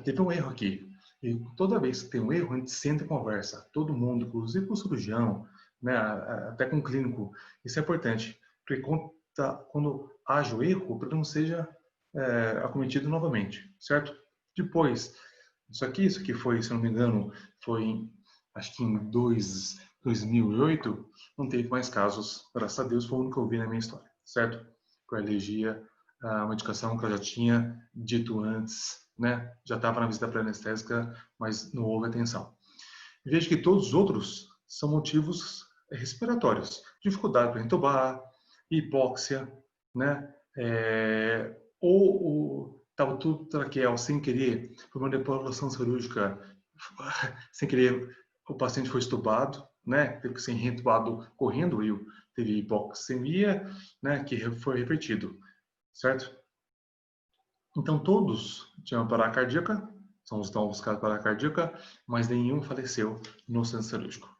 teve um erro aqui. E toda vez que tem um erro, a gente senta e conversa. Todo mundo, inclusive com o cirurgião, né, até com o clínico. Isso é importante, porque quando haja o erro, para que não seja acometido novamente, certo? Depois, isso aqui foi, se não me engano, foi acho que em 2008, não teve mais casos. Graças a Deus, foi o único que eu vi na minha história, certo? Com alergia uma indicação que eu já tinha dito antes, né? Já estava na visita pré-anestésica, mas não houve atenção. Veja que todos os outros são motivos respiratórios. Dificuldade para entubar, hipóxia, né? Ou tubo traqueal sem querer, por manipulação cirúrgica, sem querer, o paciente foi estubado, né? Teve que ser reentubado correndo e teve hipoxemia, né? Que foi revertido, certo? Então todos tinham parada cardíaca, são os novos casos de parada cardíaca, mas nenhum faleceu no centro cirúrgico.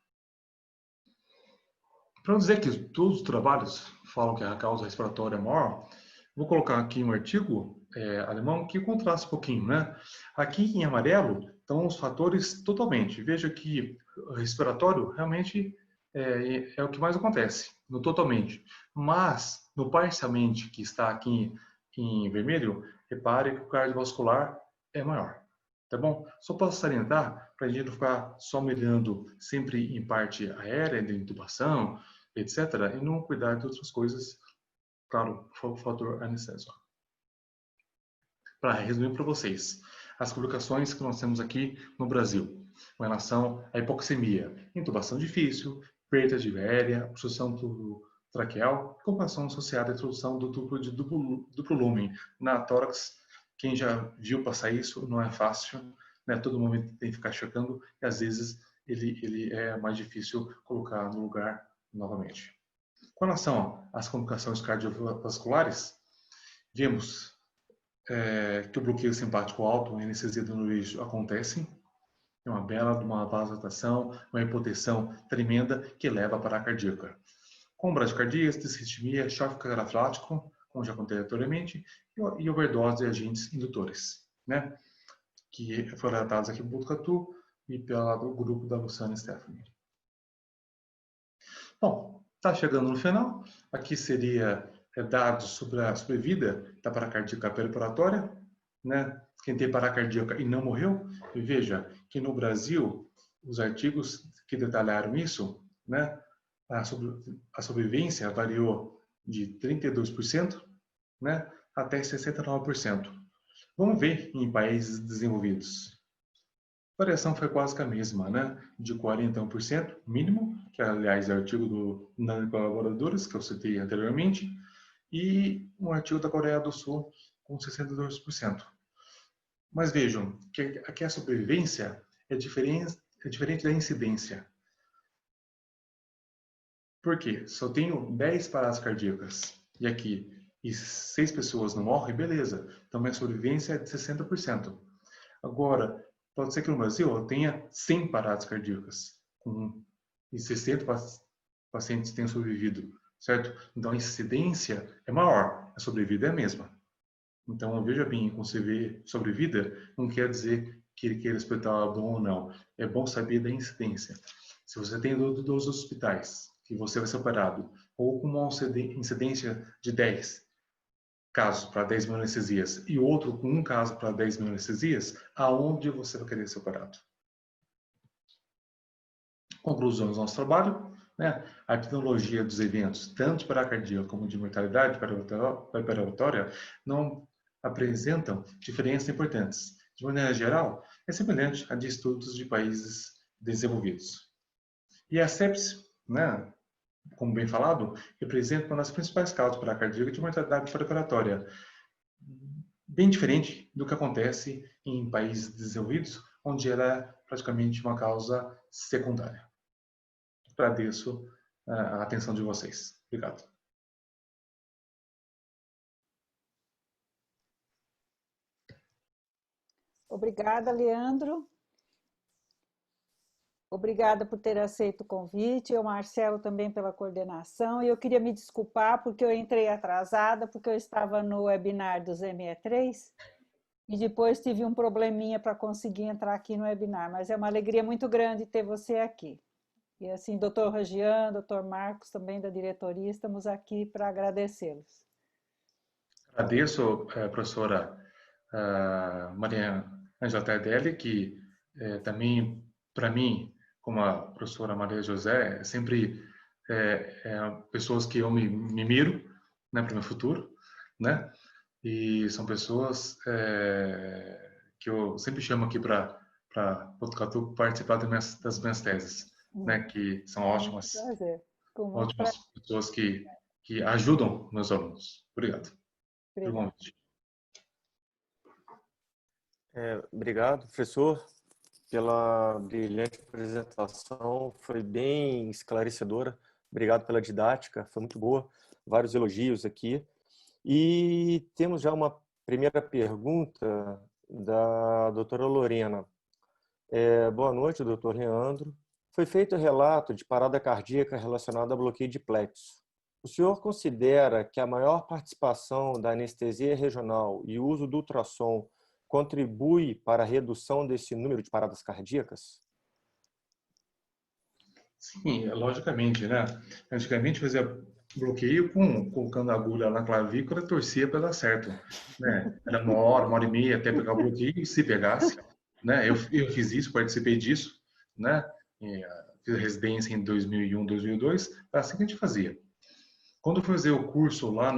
Para não dizer que todos os trabalhos falam que a causa respiratória é maior, vou colocar aqui um artigo alemão que contrasta um pouquinho, né? Aqui em amarelo estão os fatores totalmente. Veja que o respiratório realmente é o que mais acontece, no totalmente. Mas no parcialmente, que está aqui em vermelho, repare que o cardiovascular é maior. Tá bom? Só posso salientar para a gente não ficar só mirando sempre em parte aérea, de intubação, etc., e não cuidar de outras coisas, claro, o fator anestésico. Para resumir para vocês, as complicações que nós temos aqui no Brasil, com relação à hipoxemia, intubação difícil, perda de aérea, obstrução do traqueal, complicação associada à introdução do tubo de duplo lumen na tórax. Quem já viu passar isso, não é fácil, né? Todo momento tem que ficar checando e às vezes ele é mais difícil colocar no lugar novamente. Com relação às complicações cardiovasculares, vimos que o bloqueio simpático alto, a anestesia do neurígeno acontece, é uma bela uma vasodilatação, uma hipotensão tremenda que leva a parada cardíaca. Com bradicardia, disritmia, choque anafilático, como já contei anteriormente, e overdose de agentes indutores, né? Que foram relatados aqui por Botucatu e pelo grupo da Luciana Stephanie. Bom, está chegando no final. Aqui seria dados sobre a sobrevida da parada cardíaca perioperatória, né? Quem tem parada cardíaca e não morreu. E veja que no Brasil, os artigos que detalharam isso, né? A sobrevivência variou de 32%, né, até 69%. Vamos ver em países desenvolvidos. A variação foi quase que a mesma, né, de 41% mínimo, que aliás é o artigo do Nanocolaboradores, que eu citei anteriormente, e um artigo da Coreia do Sul com 62%. Mas vejam que aqui a sobrevivência é diferente da incidência. Por quê? Só tenho 10 paradas cardíacas e aqui e 6 pessoas não morrem, beleza. Então minha sobrevivência é de 60%. Agora, pode ser que no Brasil eu tenha 100 paradas cardíacas e 60 pacientes tenham sobrevivido, certo? Então a incidência é maior, a sobrevida é a mesma. Então veja bem, quando você vê sobrevida, não quer dizer que aquele hospital é bom ou não. É bom saber da incidência. Se você tem dos hospitais que você vai ser operado, ou com uma incidência de 10 casos para 10 mil anestesias, e outro com um caso para 10 mil anestesias, aonde você vai querer ser operado? Conclusões do nosso trabalho, né? A epidemiologia dos eventos, tanto de parada cardíaca como de mortalidade perioperatória, não apresentam diferenças importantes. De maneira geral, é semelhante a de estudos de países desenvolvidos. E a sepse, né, como bem falado, representa uma das principais causas para a cardíaca de mortalidade perioperatória, bem diferente do que acontece em países desenvolvidos, onde ela é praticamente uma causa secundária. Agradeço a atenção de vocês. Obrigado. Obrigada, Leandro. Obrigada por ter aceito o convite, e o Marcelo também pela coordenação. E eu queria me desculpar porque eu entrei atrasada, porque eu estava no webinar dos ME3 e depois tive um probleminha para conseguir entrar aqui no webinar, mas é uma alegria muito grande ter você aqui. E assim, doutor Ragian, doutor Marcos, também da diretoria, estamos aqui para agradecê-los. Agradeço, professora Maria Ângela Tardelli, que também, para mim, como a professora Maria José, sempre pessoas que eu me miro, né, para o meu futuro, né? E são pessoas que eu sempre chamo aqui para Botucatu participar das minhas teses, né? Que são ótimas, Prazer. Com muito ótimas pessoas que ajudam meus alunos. Obrigado pelo convite. Obrigado, professor, pela brilhante apresentação. Foi bem esclarecedora. Obrigado pela didática, foi muito boa. Vários elogios aqui. E temos já uma primeira pergunta da doutora Lorena. Boa noite, doutor Leandro. Foi feito relato de parada cardíaca relacionada a bloqueio de plexo. O senhor considera que a maior participação da anestesia regional e o uso do ultrassom contribui para a redução desse número de paradas cardíacas? Sim, logicamente, né? Antigamente fazia bloqueio colocando a agulha na clavícula e torcia para dar certo, né? Era uma hora e meia até pegar o bloqueio, se pegasse, né? Eu fiz isso, participei disso, né? Fiz a residência em 2001, 2002, era assim que a gente fazia. Quando eu fui fazer o curso lá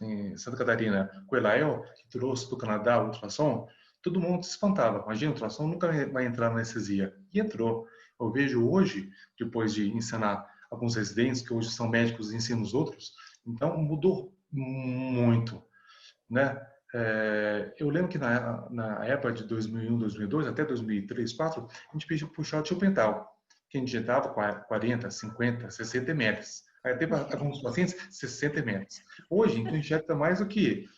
em Santa Catarina, com o Elael, que trouxe do Canadá o ultrassom, todo mundo se espantava. Imagina, o ultrassom nunca vai entrar na anestesia. E entrou. Eu vejo hoje, depois de ensinar alguns residentes, que hoje são médicos e ensinam os outros, então mudou muito, né? Eu lembro que na época de 2001, 2002, até 2003, 2004, a gente puxava o tio pental, que a gente injetava 40, 50, 60 ml. Aí até para alguns pacientes, 60 ml. Hoje, a gente injeta mais do que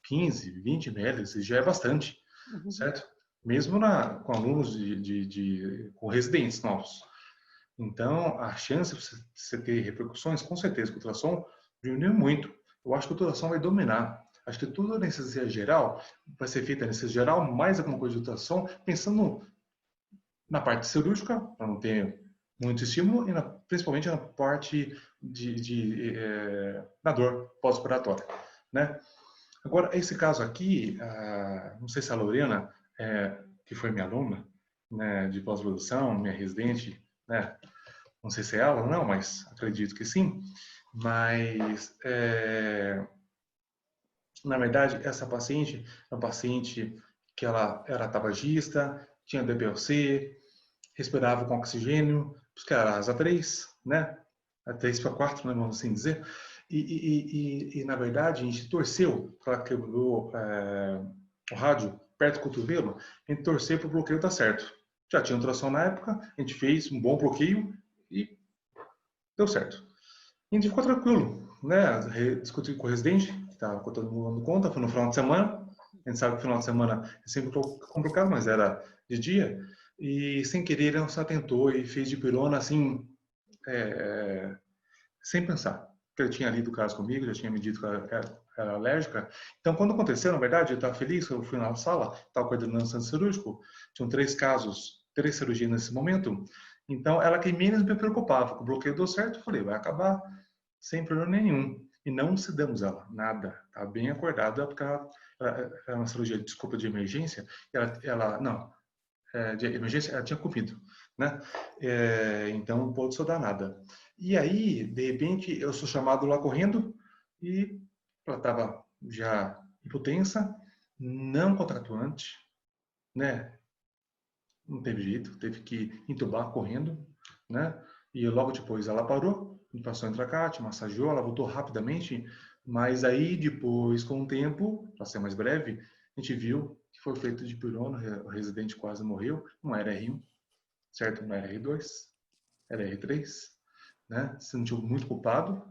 15, 20 ml, já é bastante, certo? Mesmo com alunos com residentes novos. Então, a chance de você ter repercussões, com certeza, com o ultrassom, diminuiu muito. Eu acho que o ultrassom vai dominar. Acho que toda a anestesia geral vai ser feita anestesia geral, mais alguma coisa de ultrassom, pensando na parte cirúrgica, para não ter muito estímulo, e principalmente na parte na dor pós-operatória, né? Agora, esse caso aqui, não sei se a Lorena, que foi minha aluna, né, de pós-graduação, minha residente, né, não sei se é ela ou não, mas acredito que sim, mas, na verdade, essa paciente é uma paciente que ela era tabagista, tinha DPLC, respirava com oxigênio, porque era asa 3, né, a 3 para 4, né, vamos assim dizer, e na verdade, a gente torceu para ela quebrou o rádio perto do cotovelo, a gente torceu para o bloqueio dar certo. Já tinha ultrassom na época, a gente fez um bom bloqueio e deu certo. E a gente ficou tranquilo, né? Discuti com o residente, que estava todo mundo dando conta, foi no final de semana. A gente sabe que o final de semana é sempre complicado, mas era de dia. E sem querer, ele não se atentou e fez dipirona assim, sem pensar. Porque ele tinha lido o caso comigo, já tinha me dito que ela era alérgica. Então, quando aconteceu, na verdade, eu estava feliz, eu fui na sala, estava coordenando o centro cirúrgico, tinham 3 casos, 3 cirurgias nesse momento. Então, ela que menos me preocupava, o bloqueio deu certo, eu falei, vai acabar sem problema nenhum. E não sedamos ela, nada. Está bem acordada, porque ela é uma cirurgia, desculpa, de emergência, de emergência, ela tinha comido, né? Então, não pode sodar nada. E aí, de repente, eu sou chamado lá correndo e ela estava já hipotensa, não contratuante, né? Não teve jeito, teve que entubar correndo, né? E logo depois ela parou, me passou intracate, massageou, ela voltou rapidamente, mas aí depois, com o tempo, para ser mais breve, a gente viu que foi feito dipirona, o residente quase morreu, não era R1, certo? Não era R2, era R3, né? Se sentiu muito culpado,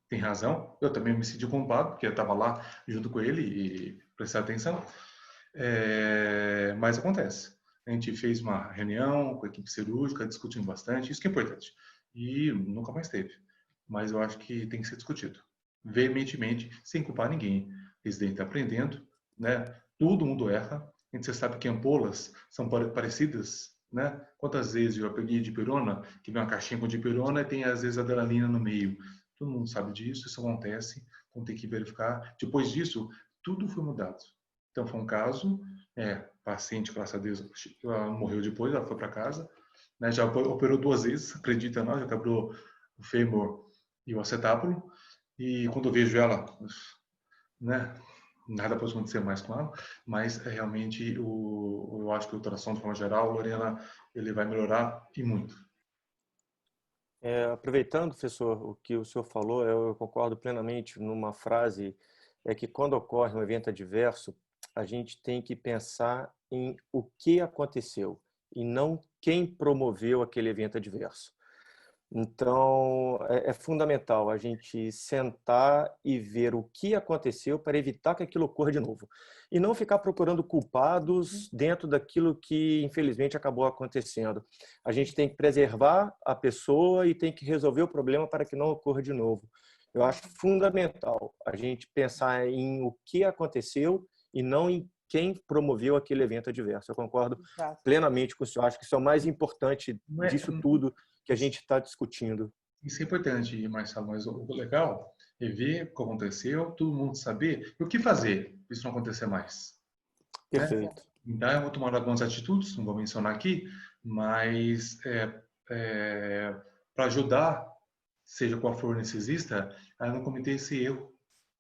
tem razão, eu também me senti culpado, porque eu estava lá junto com ele e prestar atenção, mas acontece. A gente fez uma reunião com a equipe cirúrgica, discutindo bastante, isso que é importante. E nunca mais teve. Mas eu acho que tem que ser discutido. Veementemente, sem culpar ninguém. O residente está aprendendo, né? Todo mundo erra. Você sabe que ampolas são parecidas, né? Quantas vezes eu peguei dipirona, que vem uma caixinha com dipirona e tem às vezes adrenalina no meio. Todo mundo sabe disso, isso acontece, então tem que verificar. Depois disso, tudo foi mudado. Então foi um caso, paciente, graças a Deus, ela morreu depois, ela foi para casa, né, já operou 2 vezes, acredita ou não, já quebrou o fêmur e o acetábulo, E quando eu vejo ela, né, nada pode acontecer mais com ela, mas realmente eu acho que o ultrassom de forma geral, Lorena, ele vai melhorar e muito. Aproveitando, professor, o que o senhor falou, eu concordo plenamente numa frase, é que quando ocorre um evento adverso, a gente tem que pensar em o que aconteceu e não quem promoveu aquele evento adverso. Então, é fundamental a gente sentar e ver o que aconteceu para evitar que aquilo ocorra de novo. E não ficar procurando culpados dentro daquilo que, infelizmente, acabou acontecendo. A gente tem que preservar a pessoa e tem que resolver o problema para que não ocorra de novo. Eu acho fundamental a gente pensar em o que aconteceu e não em quem promoveu aquele evento adverso. Eu concordo plenamente com o senhor. Acho que isso é o mais importante disso tudo que a gente está discutindo. Isso é importante, Marcelo, mas o legal é ver o que aconteceu, todo mundo saber e o que fazer para isso não acontecer mais. Perfeito. Né? Então, eu vou tomar algumas atitudes, não vou mencionar aqui, mas para ajudar, seja qual for o anestesista, a não cometer esse erro.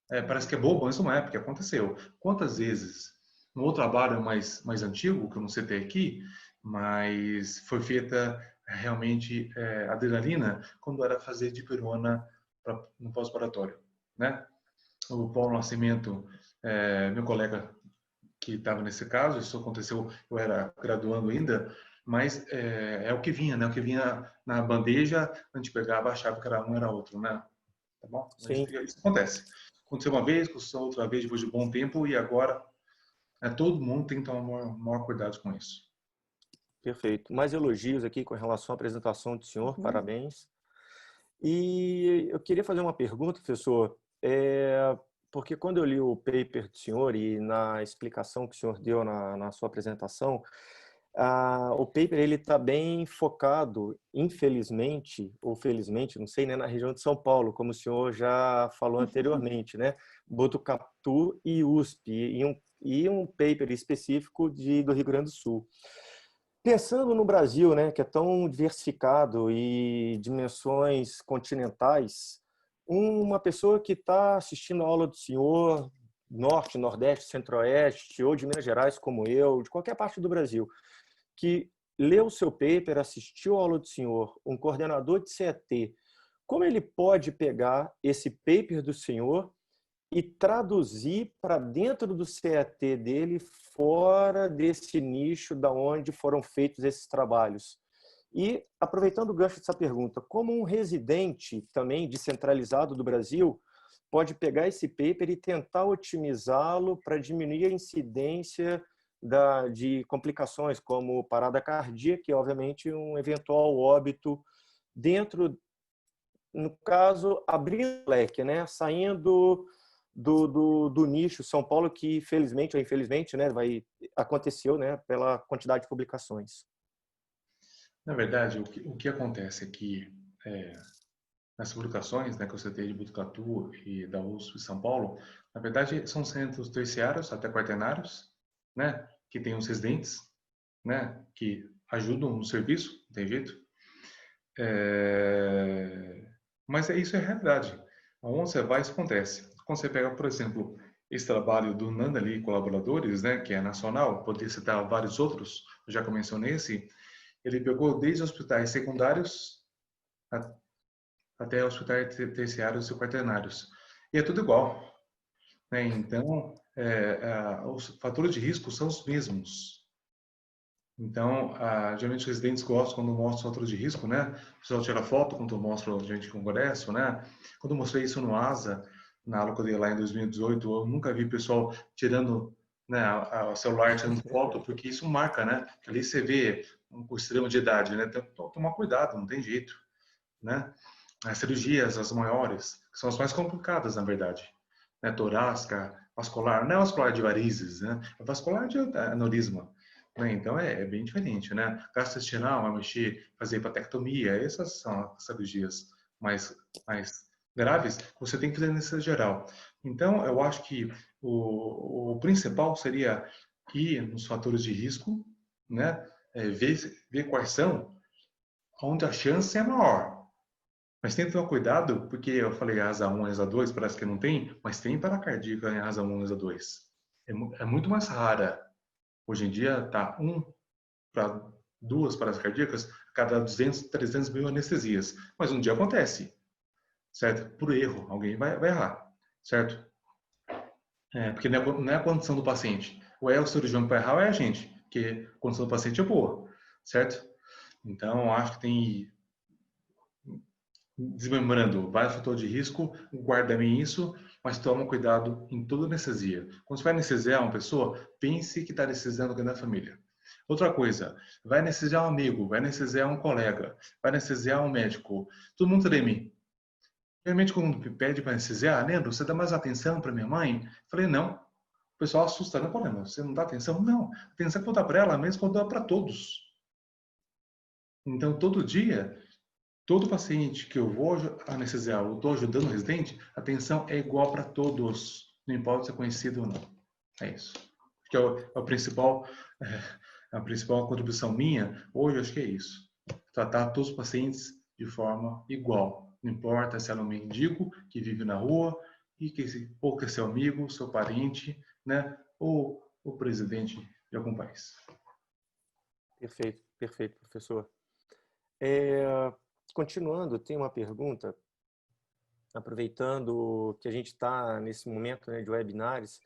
Parece que é bobo, mas não é, porque aconteceu. Quantas vezes, no outro trabalho mais antigo, que eu não citei aqui, mas foi feita realmente adrenalina quando era fazer dipirona no pós-operatório, né? O Paulo Nascimento, meu colega que estava nesse caso, isso aconteceu, eu era graduando ainda, mas é o que vinha, né? O que vinha na bandeja, a gente pegava, achava que era um, era outro, né? Tá bom? Sim. Isso acontece. Aconteceu uma vez, aconteceu outra vez depois de um bom tempo e agora todo mundo tem que tomar maior cuidado com isso. Perfeito. Mais elogios aqui com relação à apresentação do senhor, parabéns. E eu queria fazer uma pergunta, professor, porque quando eu li o paper do senhor e na explicação que o senhor deu na sua apresentação, o paper ele está bem focado, infelizmente, ou felizmente, não sei, né, na região de São Paulo, como o senhor já falou anteriormente, né? Botucatu e USP, e um paper específico do Rio Grande do Sul. Pensando no Brasil, né, que é tão diversificado e dimensões continentais, uma pessoa que está assistindo a aula do senhor, Norte, Nordeste, Centro-Oeste, ou de Minas Gerais, como eu, de qualquer parte do Brasil, que leu o seu paper, assistiu a aula do senhor, um coordenador de CET, como ele pode pegar esse paper do senhor e traduzir para dentro do CET dele, fora desse nicho da onde foram feitos esses trabalhos? E, aproveitando o gancho dessa pergunta, como um residente também descentralizado do Brasil pode pegar esse paper e tentar otimizá-lo para diminuir a incidência de complicações como parada cardíaca e, obviamente, um eventual óbito dentro, no caso, abrindo o leque, né? Saindo do nicho São Paulo, que felizmente ou infelizmente, né, aconteceu, né, pela quantidade de publicações. Na verdade, o que acontece é que nas publicações, né, que você tem de Botucatu e da USP de São Paulo, na verdade são centros terciários até quaternários, né, que tem os residentes, né, que ajudam no serviço, não tem jeito. Mas isso é realidade. Onde você vai, isso acontece. Quando você pega, por exemplo, esse trabalho do Nanda ali, colaboradores, né, que é nacional, poderia citar vários outros, já que eu mencionei esse, ele pegou desde hospitais secundários até hospitais terciários e quaternários. E é tudo igual. Né? Então, os fatores de risco são os mesmos. Então, geralmente os residentes gostam quando mostram o fator de risco, né? O pessoal tira foto quando mostra o gente no congresso, né? Quando eu mostrei isso no ASA, na aula que eu dei lá em 2018, eu nunca vi pessoal tirando, né, o celular, tirando foto, porque isso marca, né? Ali você vê o extremo de idade, né? Então, tomar cuidado, não tem jeito, né? As cirurgias, as maiores, que são as mais complicadas, na verdade, né? Torácica, vascular, não é vascular de varizes, né? É vascular de aneurisma. Né? Então, é bem diferente, né? Gastrointestinal, vai mexer, fazer hepatectomia, essas são as cirurgias mais graves, você tem que fazer anestesia geral. Então, eu acho que o principal seria ir nos fatores de risco, né? Ver quais são, onde a chance é maior. Mas tem que tomar cuidado, porque eu falei asa 1, asa 2, parece que não tem, mas tem paracardíaca em asa 1, asa 2. É muito mais rara. Hoje em dia está 1 para 2 paradas cardíacas a cada 200, 300 mil anestesias. Mas um dia acontece, certo? Por erro, alguém vai errar, certo? Porque não é a condição do paciente. Ou é o cirurgião que vai errar ou é a gente, porque a condição do paciente é boa, certo? Então, acho que tem, desmembrando vários fatores de risco, guarda bem isso, mas toma cuidado em toda anestesia. Quando você vai anestesiar uma pessoa, pense que está anestesiando alguém da família. Outra coisa, vai anestesiar um amigo, vai anestesiar um colega, vai anestesiar um médico. Todo mundo treme. Realmente, quando me pede para anestesiar, lembra, você dá mais atenção para minha mãe? Eu falei, não. O pessoal assusta, não é problema, você não dá atenção? Não. A atenção que eu dou para ela mesmo, eu dou para todos. Então, todo dia, todo paciente que eu vou anestesiar, eu estou ajudando o residente, a atenção é igual para todos, não importa se é conhecido ou não. É isso. Que é o principal, a principal contribuição minha hoje, acho que é isso. Tratar todos os pacientes de forma igual. Não importa se é um mendigo que vive na rua ou que é seu amigo, seu parente, né? Ou o presidente de algum país. Perfeito, perfeito, professor. Continuando, tem uma pergunta, aproveitando que a gente está nesse momento, né, de webinars,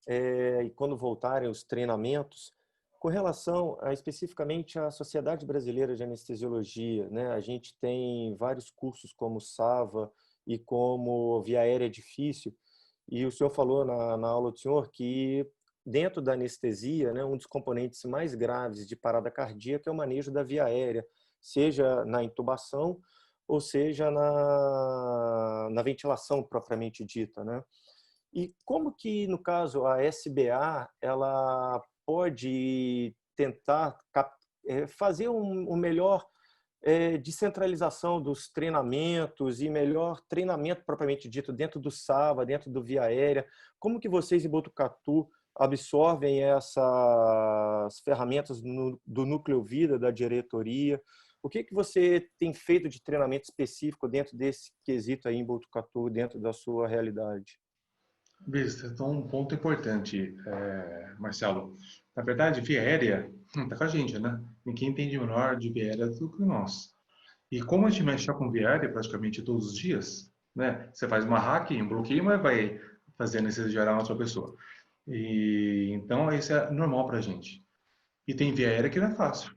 e quando voltarem os treinamentos, com relação especificamente à Sociedade Brasileira de Anestesiologia, né, a gente tem vários cursos como SAVA e como Via Aérea Difícil, e o senhor falou na aula do senhor que dentro da anestesia, né, um dos componentes mais graves de parada cardíaca é o manejo da via aérea, seja na intubação ou seja na ventilação propriamente dita, né? E como que, no caso, a SBA ela pode tentar fazer um melhor descentralização dos treinamentos e melhor treinamento propriamente dito dentro do SAVA, dentro do Via Aérea? Como que vocês em Botucatu absorvem essas ferramentas do Núcleo Vida, da diretoria? O que você tem feito de treinamento específico dentro desse quesito aí em Botucatu, dentro da sua realidade? Beleza, então um ponto importante, Marcelo. Na verdade, via aérea está com a gente, né? Ninguém entende menor de via aérea do que nós. E como a gente mexe com via aérea praticamente todos os dias, né? Você faz uma hack, um bloqueio, mas vai fazer a necessidade gerar outra pessoa. E então isso é normal para a gente. E tem via aérea que não é fácil,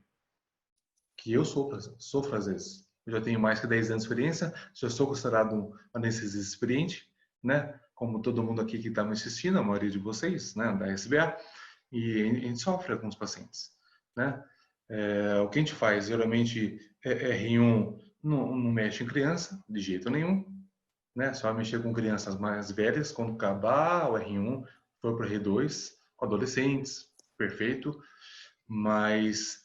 que eu sofro às vezes. Eu já tenho mais que 10 anos de experiência, já sou considerado um anestesista experiente, né? Como todo mundo aqui que está me assistindo, a maioria de vocês, né, da SBA, e a gente sofre com os pacientes, né? O que a gente faz, geralmente, R1 não mexe em criança, de jeito nenhum, né? Só mexer com crianças mais velhas, quando acabar o R1, for para R2, com adolescentes, perfeito, mas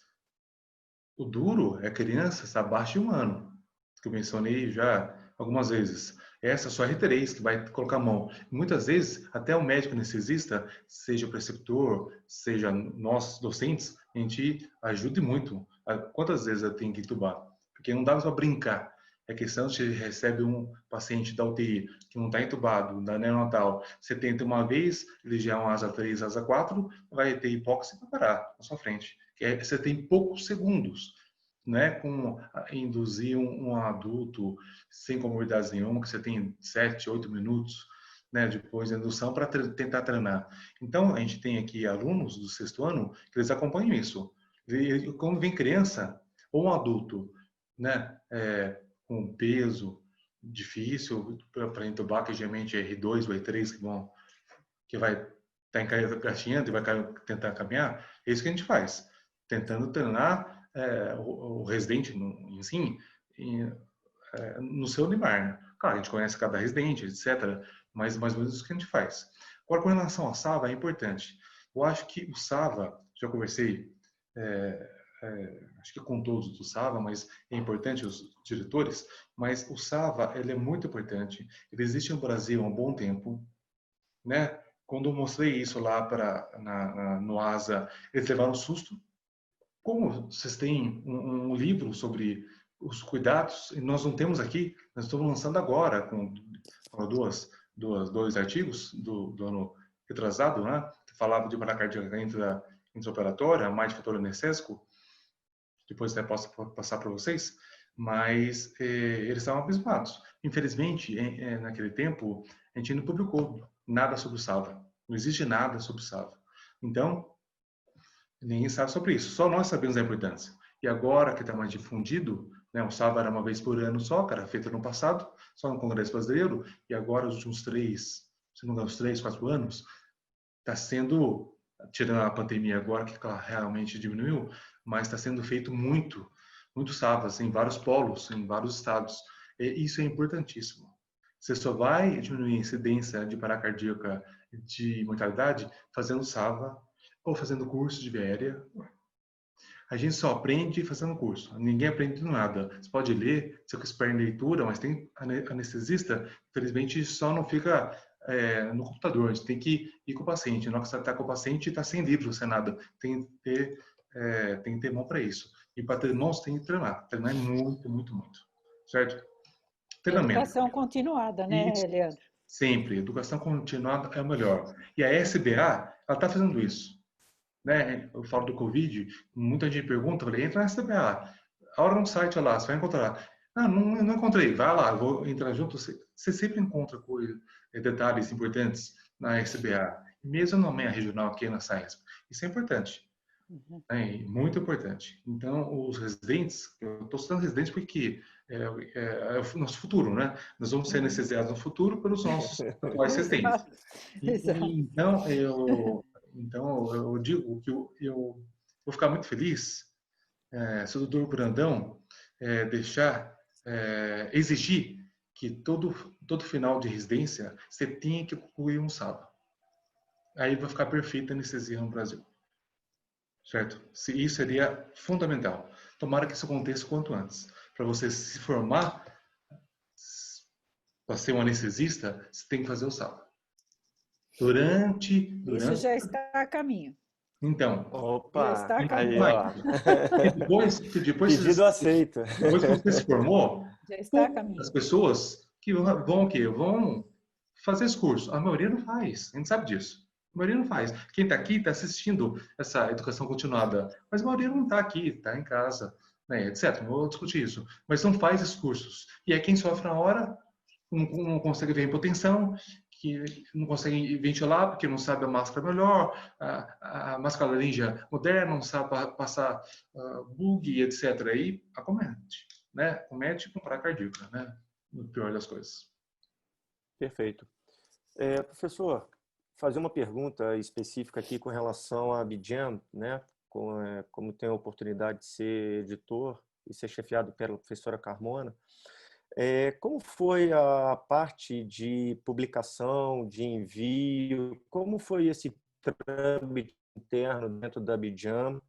o duro é crianças abaixo de 1 ano, que eu mencionei já algumas vezes. Essa é só R3 que vai colocar a mão. Muitas vezes, até o médico anestesista, seja o preceptor, seja nós docentes, a gente ajuda muito. Quantas vezes eu tenho que entubar? Porque não dá para brincar. É questão de você recebe um paciente da UTI que não está entubado, da neonatal, você tenta uma vez, ele já é um asa 3, asa 4, vai ter hipóxia para parar na sua frente. Você tem poucos segundos, né? Com induzir um adulto sem comorbidades nenhuma, que você tem 7, 8 minutos, né, depois da indução para tentar treinar. Então, a gente tem aqui alunos do 6º ano que eles acompanham isso. E quando vem criança ou um adulto, né, com peso difícil para entubar, que geralmente é R2 ou R3 que vai estar engatinhando e vai tentar caminhar, é isso que a gente faz, tentando treinar o residente em si, no seu limar. Né? Claro, a gente conhece cada residente, etc., mas mais ou menos isso que a gente faz. Agora, com relação ao SAVA, é importante. Eu acho que o SAVA, já conversei, acho que com todos do SAVA, mas é importante os diretores, mas o SAVA, ele é muito importante. Ele existe no Brasil há um bom tempo, né? Quando eu mostrei isso lá no ASA, eles levaram um susto. Como vocês têm um livro sobre os cuidados, e nós não temos aqui, nós estamos lançando agora, com dois artigos do ano retrasado, né? Falava de parada cardíaca intraoperatória, mais de fator anestésico, depois até posso passar para vocês, mas eles estavam abismados. Infelizmente, naquele tempo, a gente não publicou nada sobre o SAVA. Não existe nada sobre o SAVA. Então, ninguém sabe sobre isso. Só nós sabemos a importância. E agora que está mais difundido, né, o SAVA era uma vez por ano só, que era feito no passado, só no Congresso Brasileiro, e agora os últimos 3, 4 anos, está sendo, tirando a pandemia agora, que realmente diminuiu, mas está sendo feito muito SAVAs em vários polos, em vários estados. E isso é importantíssimo. Você só vai diminuir a incidência de parada cardíaca, de mortalidade, fazendo SAVA ou fazendo curso de via aérea. A gente só aprende fazendo curso. Ninguém aprende nada. Você pode ler, você é expert em leitura, mas tem anestesista, infelizmente, só não fica no computador. A gente tem que ir com o paciente. Na hora que você está com o paciente, está sem livro, sem nada. Tem que ter mão para isso. E para ter mãos, tem que treinar. Treinar é muito, muito, muito. Certo? Treinamento. Educação continuada, né, Leandro? Sempre. Educação continuada é o melhor. E a SBA, ela está fazendo isso. Né? Eu falo do Covid, muita gente pergunta, eu falei, entra na SBA. A hora no site lá, você vai encontrar. Não encontrei. Vai lá, vou entrar junto. Você sempre encontra detalhes importantes na SBA. Mesmo na minha regional aqui na Science. Isso é importante. Muito importante. Então, os residentes, eu estou citando residentes porque é o nosso futuro, né? Nós vamos ser anestesiados no futuro pelos nossos atuais residentes. Então, eu digo que eu vou ficar muito feliz se o doutor Brandão exigir que todo final de residência você tenha que concluir um SAVA. Aí vai ficar perfeita a anestesia no Brasil. Certo? Isso seria fundamental. Tomara que isso aconteça quanto antes. Para você se formar, para ser um anestesista, você tem que fazer o SAVA. Durante... Isso já está a caminho. Então. Opa! Já está a caminho. Depois pedido aceito. Depois que você se formou, já está a caminho. As pessoas que vão fazer esse curso, a maioria não faz. A gente sabe disso. A maioria não faz. Quem está aqui está assistindo essa educação continuada, mas a maioria não está aqui, está em casa, né, etc. Não vou discutir isso. Mas não faz esses cursos. E aí quem sofre na hora não consegue ver a hipotensão, que não consegue ventilar porque não sabe a máscara melhor, a máscara laríngea moderna, não sabe passar bug, etc. Aí acomete, né? Acomete com parada cardíaca, né? No pior das coisas. Perfeito. Professor, fazer uma pergunta específica aqui com relação à Abidjan, né? Como tenho a oportunidade de ser editor e ser chefiado pela professora Carmona, como foi a parte de publicação, de envio? Como foi esse trâmite interno dentro da Abidjan? O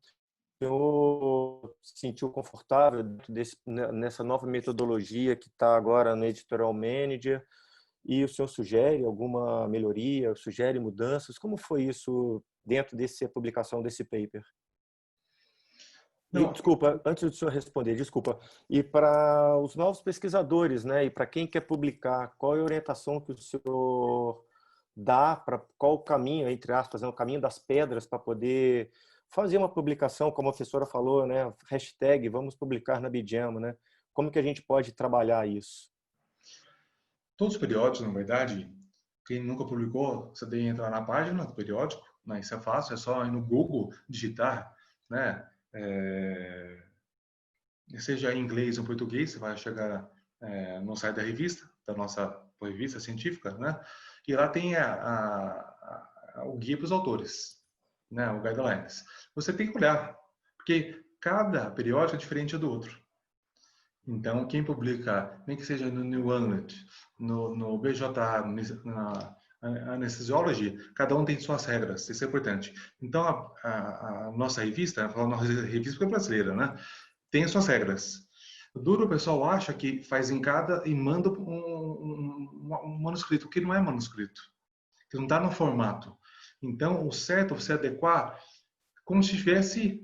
senhor se sentiu confortável nessa nova metodologia que está agora no Editorial Manager? E o senhor sugere alguma melhoria, sugere mudanças? Como foi isso dentro dessa publicação desse paper? Desculpa, antes do senhor responder, desculpa. E para os novos pesquisadores, né, e para quem quer publicar, qual é a orientação que o senhor dá, para qual o caminho, entre aspas, o caminho das pedras para poder fazer uma publicação, como a professora falou, né, hashtag vamos publicar na Abidjan, né? Como que a gente pode trabalhar isso? Todos os periódicos, na verdade, quem nunca publicou, você tem que entrar na página do periódico, né? Isso é fácil, é só ir no Google digitar, né? Seja em inglês ou em português, você vai chegar no site da revista, da nossa revista científica, né? E lá tem o guia para os autores, né? O guidelines. Você tem que olhar, porque cada periódico é diferente do outro. Então, quem publica, nem que seja no New England, no BJA, na Anesthesiology, cada um tem suas regras, isso é importante. Então, a nossa revista, a nossa revista brasileira, né, tem as suas regras. O duro, o pessoal acha que faz em cada e manda um manuscrito, que não é manuscrito, que não está no formato. Então, o certo é você adequar como se tivesse